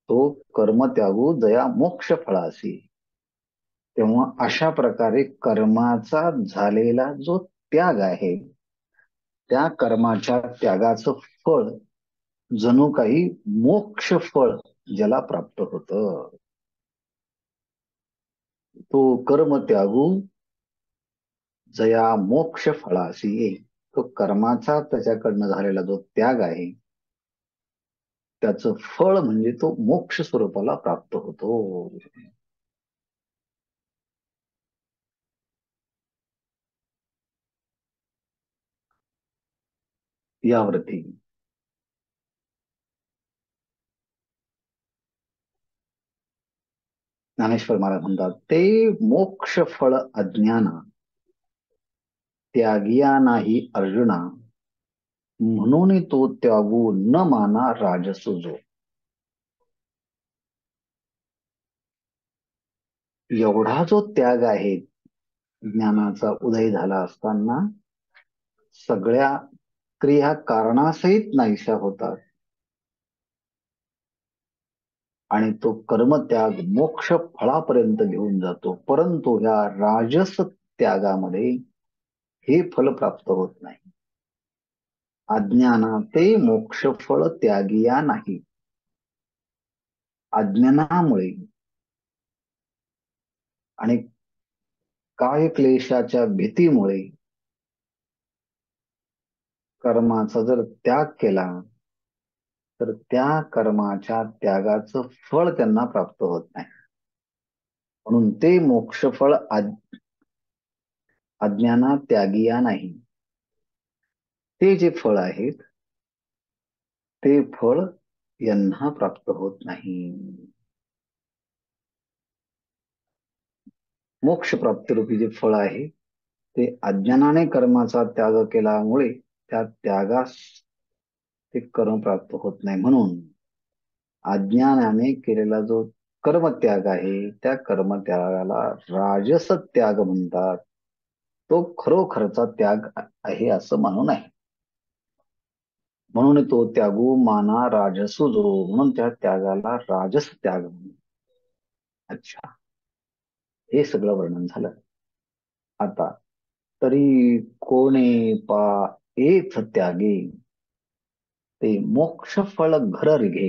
तो कर्म त्यागू जया मोक्ष फळासी. तेव्हा अशा प्रकारे कर्माचा झालेला जो त्याग आहे, त्या कर्माच्या त्यागाचं फळ जणू काही मोक्ष फळ ज्याला प्राप्त होतं. तो कर्म त्यागू जया मोक्ष फळासी ये. तो कर्माचा त्याच्याकडनं झालेला जो त्याग आहे, त्याचं फळ म्हणजे तो मोक्ष स्वरूपाला प्राप्त होतो. यावरती ज्ञानेश्वर महाराज म्हणतात, ते मोक्ष फळ अज्ञाना त्यागिया नाही अर्जुना, म्हणून तो त्यागू न माना राजसो जो. एवढा जो त्याग आहे, ज्ञानाचा उदय झाला असताना सगळ्या क्रिया कारणासहित नाहीशा होतात आणि तो कर्मत्याग मोक्ष फळापर्यंत घेऊन जातो. परंतु ह्या राजस त्यागामध्ये हे फल प्राप्त होत नाही. अज्ञाना ते मोक्ष फळ त्यागिया नाही. अज्ञानामुळे आणि काय क्लेशाच्या भीतीमुळे कर्माचा जर त्याग केला, तर त्या कर्माच्या त्यागाचं फळ त्यांना प्राप्त होत नाही. म्हणून ते मोक्षफळ अज्ञाना त्यागिया नाही. ते जे फळ आहेत, ते फळ यांना प्राप्त होत नाही. मोक्ष प्राप्तीरूपी जे फळ आहे, ते अज्ञानाने कर्माचा त्याग केल्यामुळे त्या त्यागास ते कर्म प्राप्त होत नाही. म्हणून अज्ञानाने केलेला जो कर्मत्याग आहे, त्या कर्मत्यागाला राजस त्याग म्हणतात. तो खरोखरचा त्याग आहे असं म्हणू नये. म्हणून तो त्यागू माना राजसू जो, म्हणून त्या त्यागाला राजस त्याग म्हणून. अच्छा, हे सगळं वर्णन झालं. आता तरी कोणे पा एथ त्यागे, ते मोक्ष फळ घर रिघे,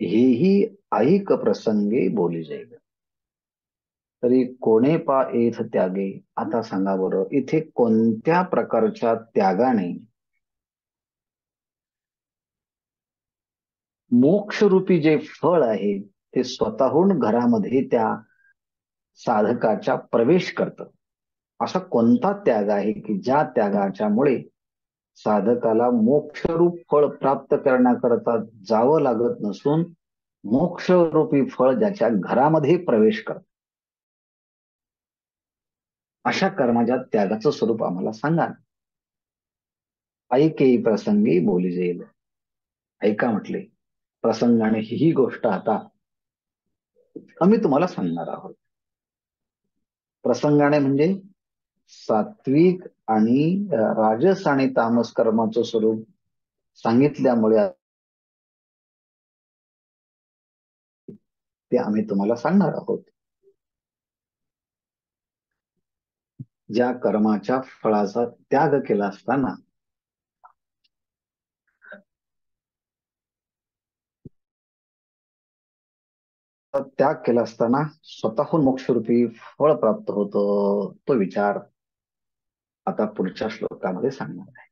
हेही ऐक प्रसंगे बोली जाईल. तरी कोणे पा एथ त्यागे, आता सांगा बरं, इथे कोणत्या प्रकारच्या त्यागाने मोक्षरूपी जे फळ आहे ते स्वतःहून घरामध्ये त्या साधकाच्या प्रवेश करतं? असा कोणता त्याग आहे की ज्या त्यागाच्या मुळे साधकाला मोक्षरूप फळ प्राप्त करण्याकरता जावं लागत नसून मोक्षरूपी फळ ज्याच्या घरामध्ये प्रवेश करत? अशा कर्माच्या त्यागाचं स्वरूप आम्हाला सांगा. ऐके प्रसंगी बोली जाईल. ऐका म्हटले, प्रसंगाने ही गोष्ट आता आम्ही तुम्हाला सांगणार आहोत. प्रसंगाने म्हणजे सात्विक आणि राजस आणि तामस कर्माचं स्वरूप सांगितल्यामुळे ते आम्ही तुम्हाला सांगणार आहोत. ज्या कर्माच्या फळाचा त्याग केला असताना, त्याग केला असताना स्वतःहून मोक्षरूपी फळ प्राप्त होतं, तो विचार आता पुढच्या श्लोकामध्ये सांगणार आहे.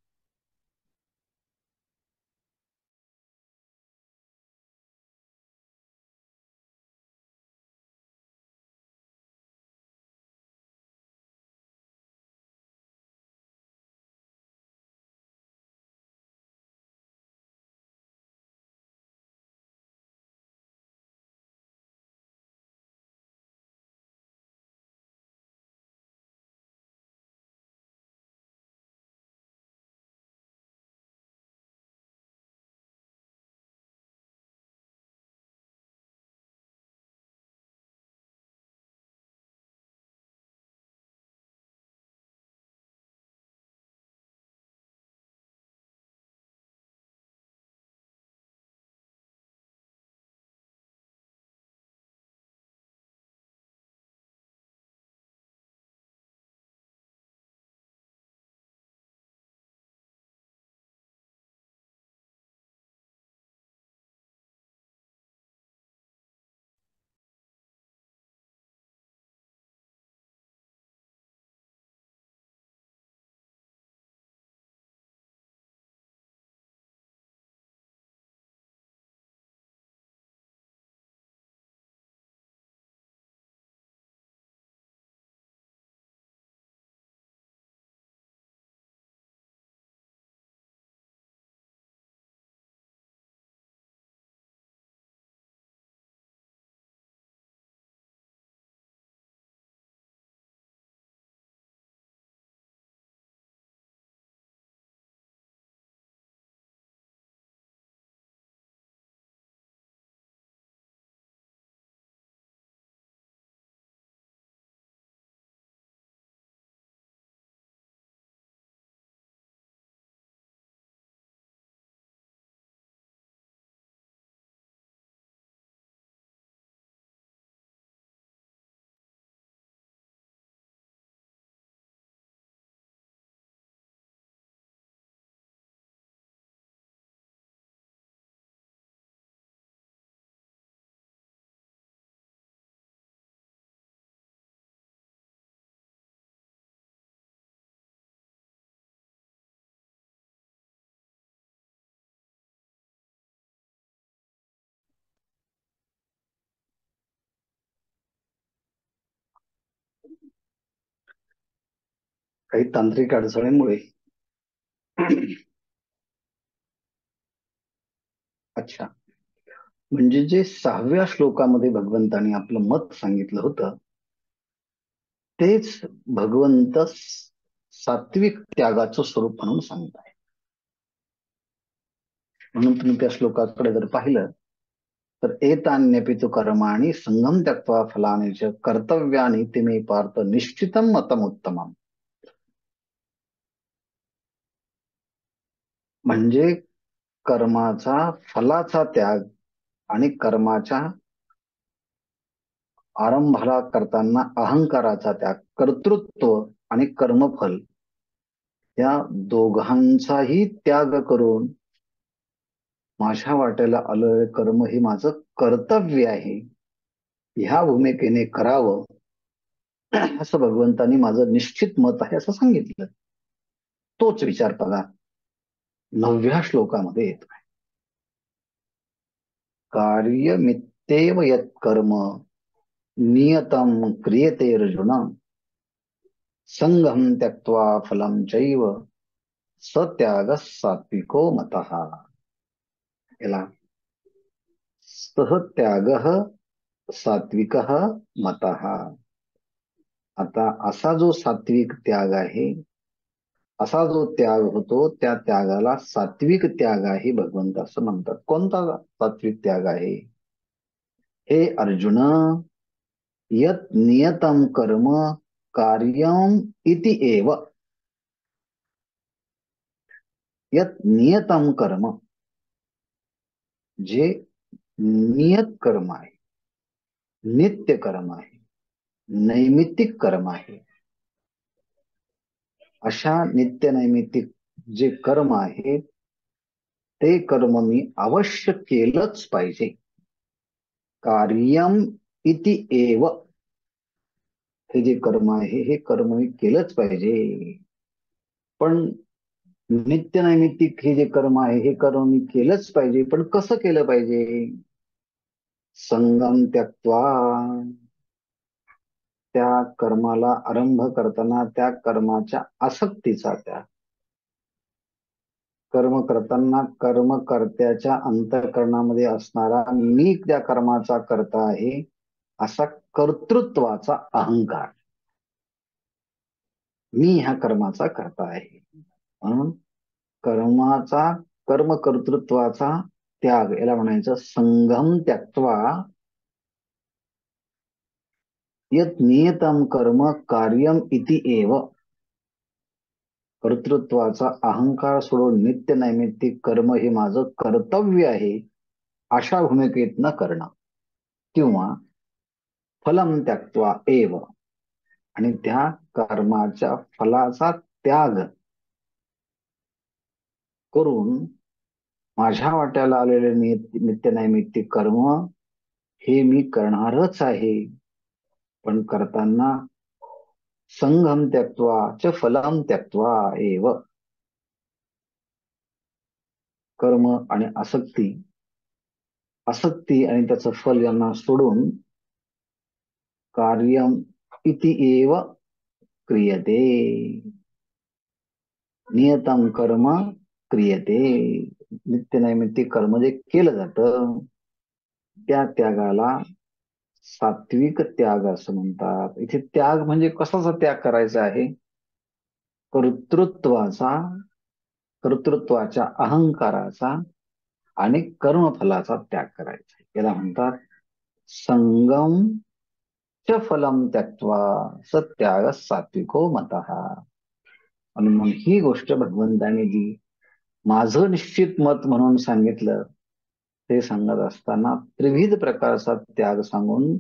काही तांत्रिक अडचणीमुळे अच्छा, म्हणजे जे 6व्या श्लोकामध्ये भगवंतानी आपलं मत सांगितलं होतं, तेच भगवंत सात्विक त्यागाचं स्वरूप म्हणून सांगत आहे. म्हणून तुम्ही त्या श्लोकाकडे जर पाहिलं तर एतान्यपि तु कर्माणि संगम त्यक्त्वा फलानि च कर्तव्यानि ते मे पार्थ निश्चितम मतमुत्तमम. म्हणजे कर्माचा फलाचा त्याग आणि कर्माच्या आरंभाला करताना अहंकाराचा त्याग, कर्तृत्व आणि कर्मफल या दोघांचाही त्याग करून माझ्या वाट्याला आलोय, कर्म हे माझं कर्तव्य आहे, ह्या भूमिकेने करावं असं भगवंतानी माझं निश्चित मत आहे असं सांगितलं. तोच विचार बघा 9व्या श्लोकामध्ये येतो. कार्यमित्येव यत् कर्म नियतं क्रियते अर्जुन संगम त्यक्त्वा फलं चैव सत्यागः सात्विको मतः. याला सहत्यागः सात्विकः मतः. आता असा जो सात्विक त्याग आहे असा जो त्याग होतो त्या त्यागाला सात्विक त्याग आहे भगवंत असं म्हणतात. कोणता सात्विक त्याग आहे? हे अर्जुन, यत नियतम कर्म कार्यम इति एव, यत नियतम कर्म, जे नियत कर्म आहे, नित्य कर्म आहे, नैमित्तिक कर्म आहे, अशा नित्य नैमित्तिक जे कर्म आहे ते कर्म मी अवश्य केलंच पाहिजे. कार्यम इति एव, हे जे कर्म आहे हे कर्म मी केलंच पाहिजे. पण नित्य नैमित्तिक हे जे कर्म आहे हे कर्म मी केलंच पाहिजे, पण कसं केलं पाहिजे? संगम त्यक्त्वा, त्या कर्माला आरंभ करताना त्या कर्माच्या आसक्तीचा त्याग. कर्म करताना कर्मकर्त्याच्या अंतःकरणामध्ये असणारा मी त्या कर्माचा करता आहे असा कर्तृत्वाचा अहंकार, मी ह्या कर्माचा करता आहे, म्हणून कर्माचा कर्मकर्तृत्वाचा त्याग याला म्हणायचं संगम त्यक्त्वा यत नियतम कर्म कार्यम इति एव, कर्तृत्वाचा अहंकार सोडून नित्य नैमित्तिक कर्म हे माझं कर्तव्य आहे अशा भूमिकेत न करणं, किंवा फलम त्यक्त्वा एव, आणि त्या कर्माच्या फलाचा त्याग करून माझ्या वाट्याला आलेले नित्य नैमित्तिक कर्म हे मी करणारच आहे, पण करताना संघम त्यक्त्वा च फलम त्यक्त्वा एव, कर्म आणि आसक्ती, आसक्ती आणि त्याचं फल यांना सोडून कार्यम इति एव क्रियते, नियतम कर्म क्रियते, नित्य नैमित्तिक कर्म जे केलं जातं त्या त्यागाला सात्विक त्याग असं म्हणतात. इथे त्याग म्हणजे कशाचा त्याग करायचा आहे? कर्तृत्वाचा, कर्तृत्वाच्या अहंकाराचा आणि कर्मफलाचा त्याग करायचा. याला म्हणतात संगम च फलम त्यक्त्वा स त्याग सात्विको मतः. आणि मग ही गोष्ट भगवंताने जी माझं निश्चित मत म्हणून सांगितलं ते सांगत असताना त्रिविध प्रकारचा त्याग सांगून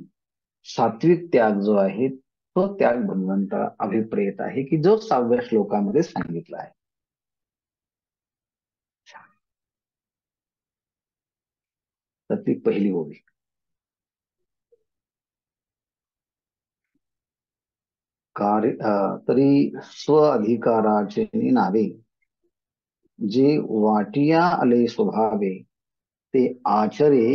सात्विक त्याग जो आहे तो त्याग भगवंता अभिप्रेत आहे की जो 6व्या श्लोकामध्ये सांगितला आहे. तर ती पहिली ओवी. तरी स्व अधिकाराचे नावे जे वाटिया आले स्वभावे ते आचरे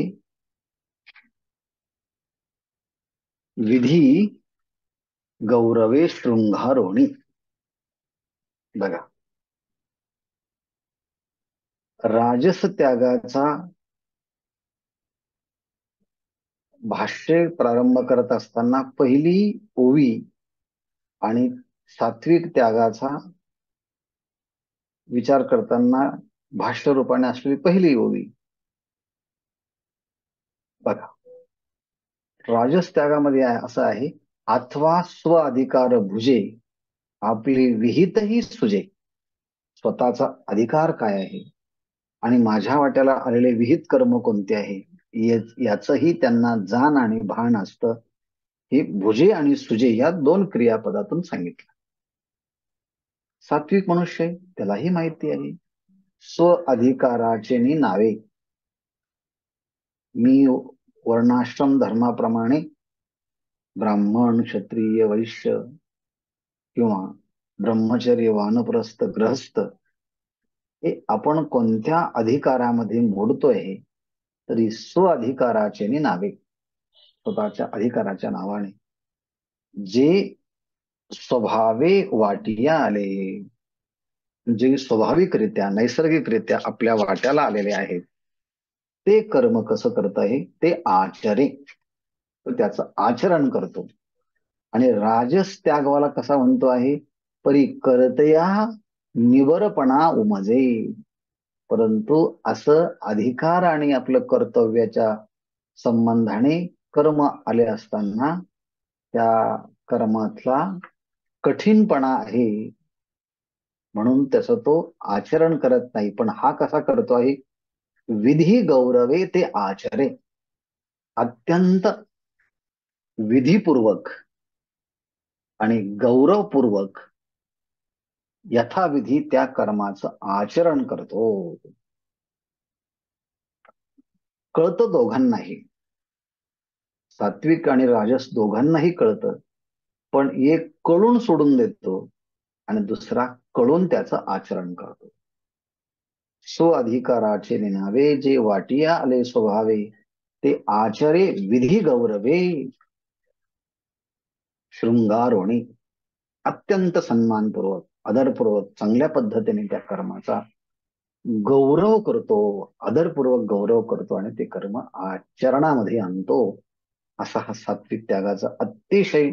विधी गौरवे शृंगारोणी. बघा, राजस त्यागाचा भाष्य प्रारंभ करत असताना पहिली ओवी आणि सात्विक त्यागाचा विचार करताना भाष्य रूपाने असलेली पहिली ओवी. बघा, राजस त्यागामध्ये असं आहे, अथवा स्व अधिकार भुजे आपली विहितही सुजे. स्वतःचा अधिकार काय आहे आणि माझ्या वाट्याला आलेले विहित कर्म कोणते आहे याचंही त्यांना जाण आणि भान असतं. हे भुजे आणि सुजे या 2 क्रियापदातून सांगितलं. सात्विक मनुष्य त्यालाही माहिती आहे स्व अधिकाराचे नावे. मी वर्णाश्रम धर्माप्रमाणे ब्राह्मण, क्षत्रिय, वैश्य किंवा ब्रह्मचर्य, वानप्रस्थ, ग्रहस्थ हे आपण कोणत्या अधिकारामध्ये मोडतोय तरी स्व अधिकाराचे नावे, स्वतःच्या अधिकाराच्या नावाने जे स्वभावे वाटिया आले, जे स्वाभाविकरित्या नैसर्गिकरित्या आपल्या वाट्याला आलेले आहेत ते कर्म कसं करत आहे ते आचरे, तो त्याचं आचरण करतो. आणि राजस त्यागवाला कसा म्हणतो आहे, परी करतया निवरपणा उमजे. परंतु असं अधिकार आणि आपलं कर्तव्याच्या संबंधाने कर्म आले असताना त्या कर्मातला कठीणपणा आहे, म्हणून त्याचं तो आचरण करत नाही. पण हा कसा करतो आहे? विधी गौरवे ते आचरे. अत्यंत विधीपूर्वक आणि गौरवपूर्वक यथाविधी त्या कर्माचं आचरण करतो. कळतं दोघांनाही, सात्विक आणि राजस दोघांनाही कळतं. पण एक कळून सोडून देतो आणि दुसरा कळून त्याचं आचरण करतो. सो अधिकाराचे निनावे जे वाटिया आले स्वभावे, ते आचरे विधी गौरवे. शृंगारोणी अत्यंत सन्मानपूर्वक, आदरपूर्वक, चांगल्या पद्धतीने त्या कर्माचा गौरव करतो, आदरपूर्वक गौरव करतो आणि ते कर्म आचरणामध्ये आणतो. असा हा सात्विक त्यागाचा अतिशय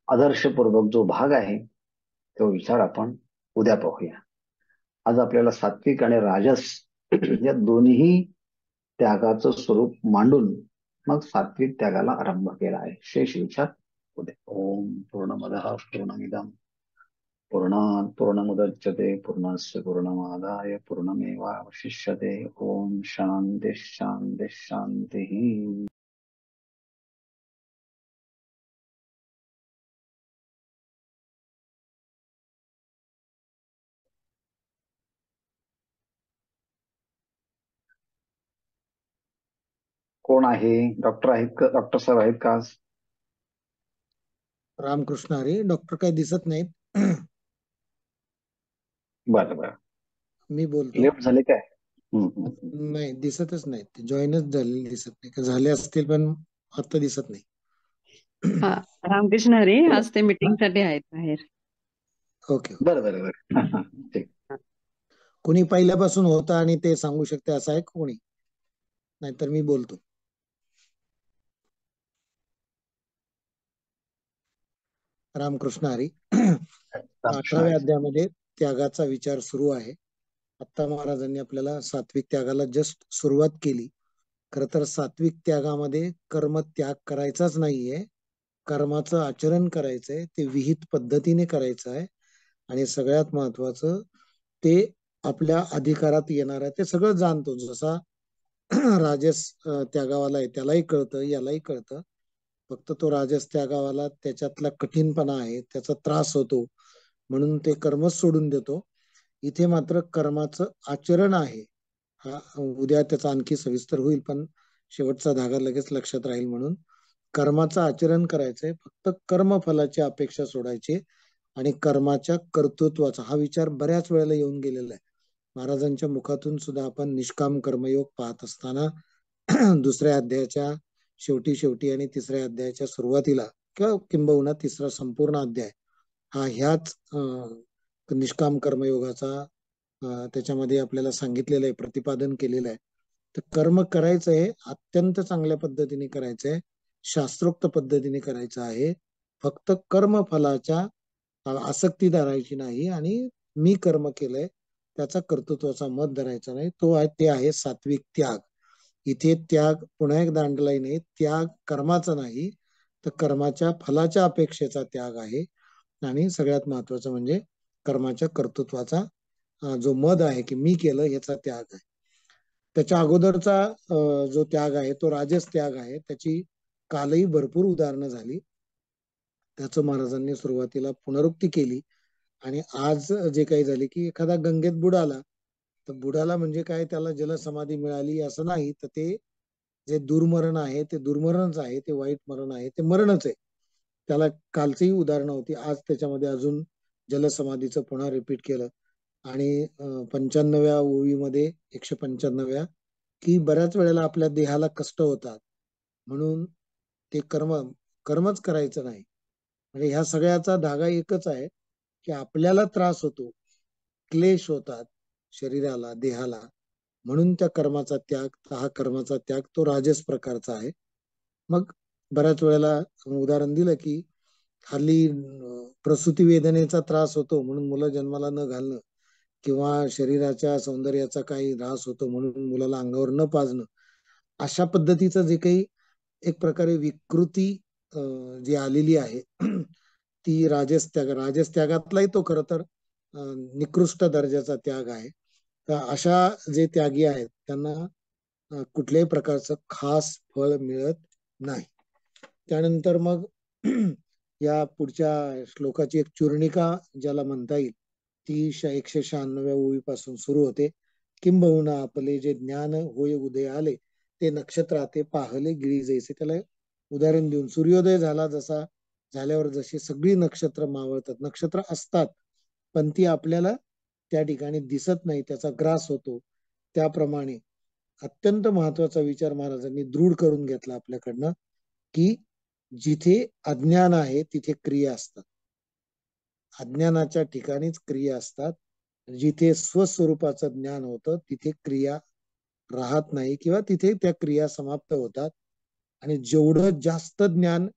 आदर्शपूर्वक जो भाग आहे, तो विचार आपण उद्या पाहूया. आज आपल्याला सात्विक आणि राजस या दोन्ही त्यागाचं स्वरूप मांडून मग सात्विक त्यागाला आरंभ केला आहे. शेष विचार उद्या. ओम पूर्णमदः पूर्णमिदं पूर्णात् पूर्णमुदच्यते पूर्णस्य पूर्णमादाय पूर्णमेवावशिष्यते. ओम शांती शांती शांती. कोण आहे? डॉक्टर आहेत का? डॉक्टर साहेब आहेत का आज? रामकृष्ण हरी. डॉक्टर काही दिसत नाहीत. बरं बरं. मी बोलतो. लेफ्ट झाले काय? हम्म. नाही, दिसतच नाहीत. ते जॉईनच झालेले दिसत नाही. का झाले असतील पण आता दिसत नाही. हा, रामकृष्ण हरी. बोला. आज ते मीटिंग साठी आहेत बाहेर. ओके. बरं बरं बरं. ठीक. कोणी पहिल्यापासून होता आणि ते सांगू शकते असं आहे कोणी? नाहीतर मी बोलतो. रामकृष्ण हरी. 18व्या अध्यायामध्ये त्यागाचा विचार सुरू आहे. आता महाराजांनी आपल्याला सात्विक त्यागाला जस्ट सुरुवात केली. खर तर सात्विक त्यागामध्ये कर्म त्याग करायचाच नाहीये, कर्माचं आचरण करायचंय, ते विहित पद्धतीने करायचं आहे. आणि सगळ्यात महत्वाचं, ते आपल्या अधिकारात येणार आहे. ते सगळं जाणतो. जसा राजस त्यागावाला आहे त्यालाही कळतं, यालाही कळतं. फक्त तो राजस त्यागावाला त्याच्यातला कठीणपणा आहे, त्याचा त्रास होतो, म्हणून ते कर्मच सोडून देतो. इथे मात्र कर्माचं आचरण आहे. हा उद्या त्याचा आणखी सविस्तर होईल, पण शेवटचा धागा लगेच लक्षात राहील. म्हणून कर्माचं आचरण करायचंय, फक्त कर्मफलाची अपेक्षा सोडायची आणि कर्माच्या कर्तृत्वाचा हा विचार बऱ्याच वेळेला येऊन गेलेला आहे. महाराजांच्या मुखातून सुद्धा आपण निष्काम कर्मयोग पाहत असताना दुसऱ्या अध्यायाच्या शेवटी आणि तिसऱ्या अध्यायाच्या सुरुवातीला किंवा किंबहुना तिसरा संपूर्ण अध्याय हा ह्याच निष्काम कर्मयोगाचा त्याच्यामध्ये आपल्याला सांगितलेलं आहे, प्रतिपादन केलेलं आहे. तर कर्म करायचं आहे, अत्यंत चांगल्या पद्धतीने करायचंय, शास्त्रोक्त पद्धतीने करायचं आहे. फक्त कर्मफलाच्या आसक्ती धरायची नाही आणि मी कर्म केलंय त्याचा कर्तृत्वाचा मत धरायचा नाही. ते आहे सात्विक त्याग. इथे त्याग पुन्हा एकदा अंडरलाईन आहे, त्याग कर्माचा नाही तर कर्माच्या फलाच्या अपेक्षेचा त्याग आहे. आणि सगळ्यात महत्वाचं म्हणजे कर्माच्या कर्तृत्वाचा जो मद आहे की मी केलं याचा त्याग आहे. त्याच्या अगोदरचा जो त्याग आहे तो राजस त्याग आहे. त्याची कालही भरपूर उदाहरणं झाली. त्याचं महाराजांनी सुरुवातीला पुनरुक्ती केली. आणि आज जे काही झाले की एखादा गंगेत बुडाला तर बुडाला म्हणजे काय, त्याला जलसमाधी मिळाली असं नाही, तर ते जे दुर्मरण आहे ते दुर्मरणच आहे, ते वाईट मरण आहे ते मरणच आहे. त्याला कालचीही उदाहरणं होती, आज त्याच्यामध्ये अजून जलसमाधीचं पुन्हा रिपीट केलं. आणि 95व्या ओवीमध्ये 195व्या की बऱ्याच वेळेला आपल्या देहाला कष्ट होतात म्हणून ते कर्मच करायचं नाही. म्हणजे ह्या सगळ्याचा धागा एकच आहे की आपल्याला त्रास होतो, क्लेश होतात शरीराला, देहाला, म्हणून त्या कर्माचा त्याग, हा कर्माचा त्याग तो राजस प्रकारचा आहे. मग बऱ्याच वेळेला उदाहरण दिलं की हल्ली प्रसूती वेदनेचा त्रास होतो म्हणून मुलं जन्माला न घालणं, किंवा शरीराच्या सौंदर्याचा काही ऱ्हास होतो म्हणून मुलाला अंगावर न पाजणं, अशा पद्धतीचं जे काही एक प्रकारे विकृती जी आलेली आहे ती राजस त्यागातलाही तो खर तर निकृष्ट दर्जाचा त्याग आहे. तर अशा जे त्यागी आहेत त्यांना कुठल्याही प्रकारचं खास फळ मिळत नाही. त्यानंतर मग या पुढच्या श्लोकाची एक चूर्णिका ज्याला म्हणता येईल ती 196व्या ओळीपासून सुरू होते. किंबहुना आपले जे ज्ञान होय उदय आले ते नक्षत्र ते पाहले गिळी जैसे. त्याला उदाहरण देऊन सूर्योदय झाल्यावर जशी सगळी नक्षत्र मावळतात, नक्षत्र असतात पण ती आपल्याला त्या ठिकाणी दिसत नाही, त्याचा ग्रास होतो, त्याप्रमाणे अत्यंत महत्वाचा विचार महाराजांनी दृढ करून घेतला आपल्याकडनं की जिथे अज्ञान आहे तिथे क्रिया असतात, अज्ञानाच्या ठिकाणीच क्रिया असतात. जिथे स्वस्वरूपाचं ज्ञान होतं तिथे क्रिया राहत नाही किंवा तिथे त्या क्रिया समाप्त होतात. आणि जेवढं जास्त ज्ञान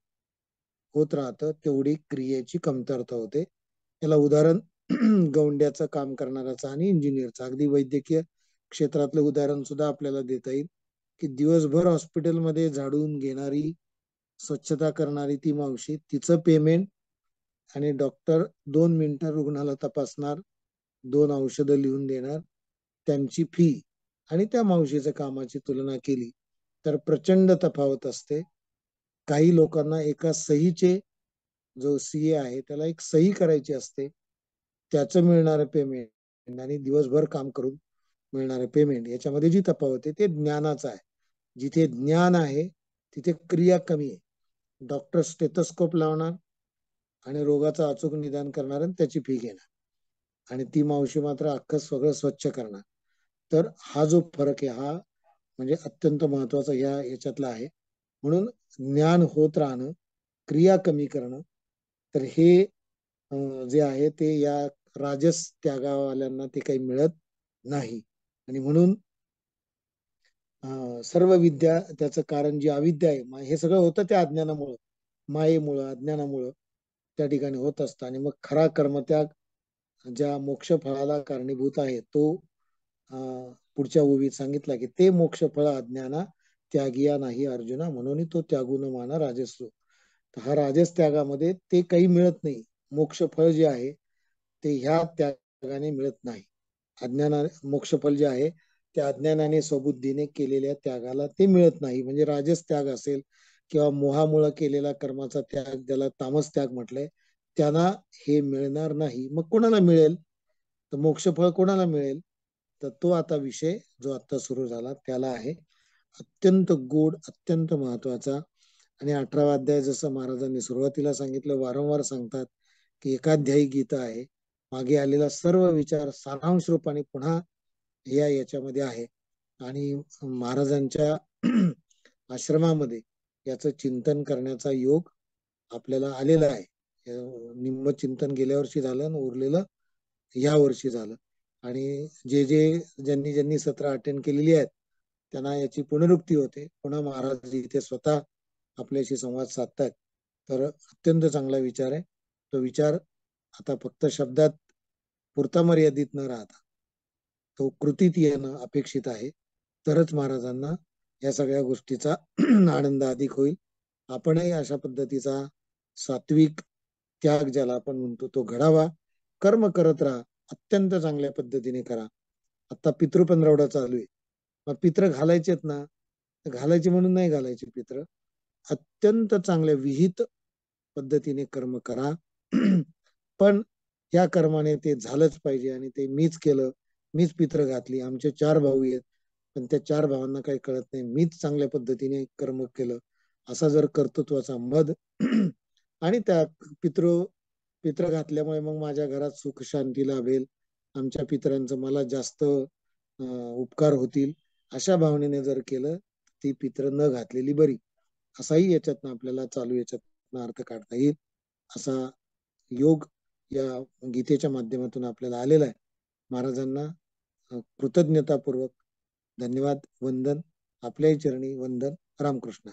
होत राहतं तेवढी क्रियेची कमतरता होते. त्याला उदाहरण गौंड्याचं काम करणाऱ्याचं आणि इंजिनियरचं, अगदी वैद्यकीय क्षेत्रातलं उदाहरण सुद्धा आपल्याला देता येईल की दिवसभर हॉस्पिटलमध्ये झाडून घेणारी, स्वच्छता करणारी ती मावशी, तिचं पेमेंट आणि डॉक्टर 2 मिनिटं रुग्णाला तपासणार, 2 औषधं लिहून देणार, त्यांची फी आणि त्या मावशीच्या कामाची तुलना केली तर प्रचंड तफावत असते. काही लोकांना एका सहीचे, जो सीए आहे त्याला एक सही करायची असते, त्याचं मिळणारं पेमेंट आणि दिवसभर काम करून मिळणारं पेमेंट याच्यामध्ये जी तफावत आहे ते ज्ञानाचं आहे. जिथे ज्ञान आहे तिथे क्रिया कमी आहे. डॉक्टर स्टेथोस्कोप लावणार आणि रोगाचं अचूक निदान करणार आणि त्याची फी घेणार, आणि ती मावशी मात्र अख्खं सगळं स्वच्छ करणार. तर हा जो फरक आहे हा म्हणजे अत्यंत महत्वाचा याच्यातला आहे. म्हणून ज्ञान होत राहणं, क्रिया कमी करणं, तर हे जे आहे ते या राजस त्यागावाल्यांना ते काही मिळत नाही. आणि म्हणून सर्व विद्या त्याचं कारण जी अविद्या आहे, हे सगळं होतं त्या अज्ञानामुळं, मायेमुळं, अज्ञानामुळं त्या ठिकाणी होत असतं. आणि मग खरा कर्मत्याग ज्या मोक्ष फळाला कारणीभूत आहे तो पुढच्या ओवीत सांगितला की ते मोक्ष फळ अज्ञाना त्यागिया नाही अर्जुना, म्हणून तो त्यागून माना राजस्व. तर हा राजस त्यागामध्ये ते काही मिळत नाही. मोक्ष फळ जे आहे ते ह्या त्यागाने मिळत नाही. मोक्ष फळ जे आहे त्या अज्ञानाने स्वबुद्धीने केलेल्या त्यागाला ते मिळत नाही. म्हणजे राजस त्याग असेल किंवा मोहामुळे केलेला कर्माचा त्याग, ज्याला तामस त्याग म्हटलंय, त्यांना हे मिळणार नाही. मग कोणाला मिळेल? तर मोक्षफळ कोणाला मिळेल? तर तो आता विषय जो आता सुरू झाला त्याला आहे. अत्यंत गोड, अत्यंत महत्वाचा. आणि 18वा अध्याय जसं महाराजांनी सुरुवातीला सांगितलं, वारंवार सांगतात की एकाध्यायी गीता आहे. मागे आलेला सर्व विचार सारांश रूपाने पुन्हा याच्यामध्ये आहे. आणि महाराजांच्या आश्रमामध्ये याचं चिंतन करण्याचा योग आपल्याला आलेला आहे. निम्म चिंतन गेल्या वर्षी झालं आणि उरलेलं या वर्षी झालं. आणि ज्यांनी सत्र अटेंड केलेली आहेत त्यांना याची पुनरुक्ती होते. पुन्हा महाराज इथे स्वतः आपल्याशी संवाद साधतायत. तर अत्यंत चांगला विचार आहे. तो विचार आता फक्त शब्दात पुरता मर्यादित न राहता तो कृतीत येणं अपेक्षित आहे. तरच महाराजांना या सगळ्या गोष्टीचा आनंद अधिक होईल. आपणही अशा पद्धतीचा सात्विक त्याग ज्याला आपण म्हणतो तो घडावा. कर्म करत राहा, अत्यंत चांगल्या पद्धतीने करा. आता पितृ पंधरवडा चालू आहे, मग पित्र घालायचेत ना, घालायचे म्हणून नाही घालायचे पित्र, अत्यंत चांगल्या विहित पद्धतीने कर्म करा. पण या कर्माने ते झालंच पाहिजे आणि ते मीच केलं, मीच पित्र घातली, आमचे 4 भाऊ आहेत पण त्या 4 भावांना काही कळत नाही, मीच चांगल्या पद्धतीने कर्म केलं, असा जर कर्तृत्वाचा मद आणि त्या पित्र घातल्यामुळे मग माझ्या घरात सुख शांती लाभेल, आमच्या पितरांचं मला जास्त उपकार होतील, अशा भावनेने जर केलं ती पित्र न घातलेली बरी, असाही याच्यातनं आपल्याला चालू याच्यातनं अर्थ काढता येईल. असा योग या गीतेच्या माध्यमातून आपल्याला आलेला आहे. महाराजांना कृतज्ञतापूर्वक धन्यवाद, वंदन, आपल्याही चरणी वंदन. रामकृष्ण.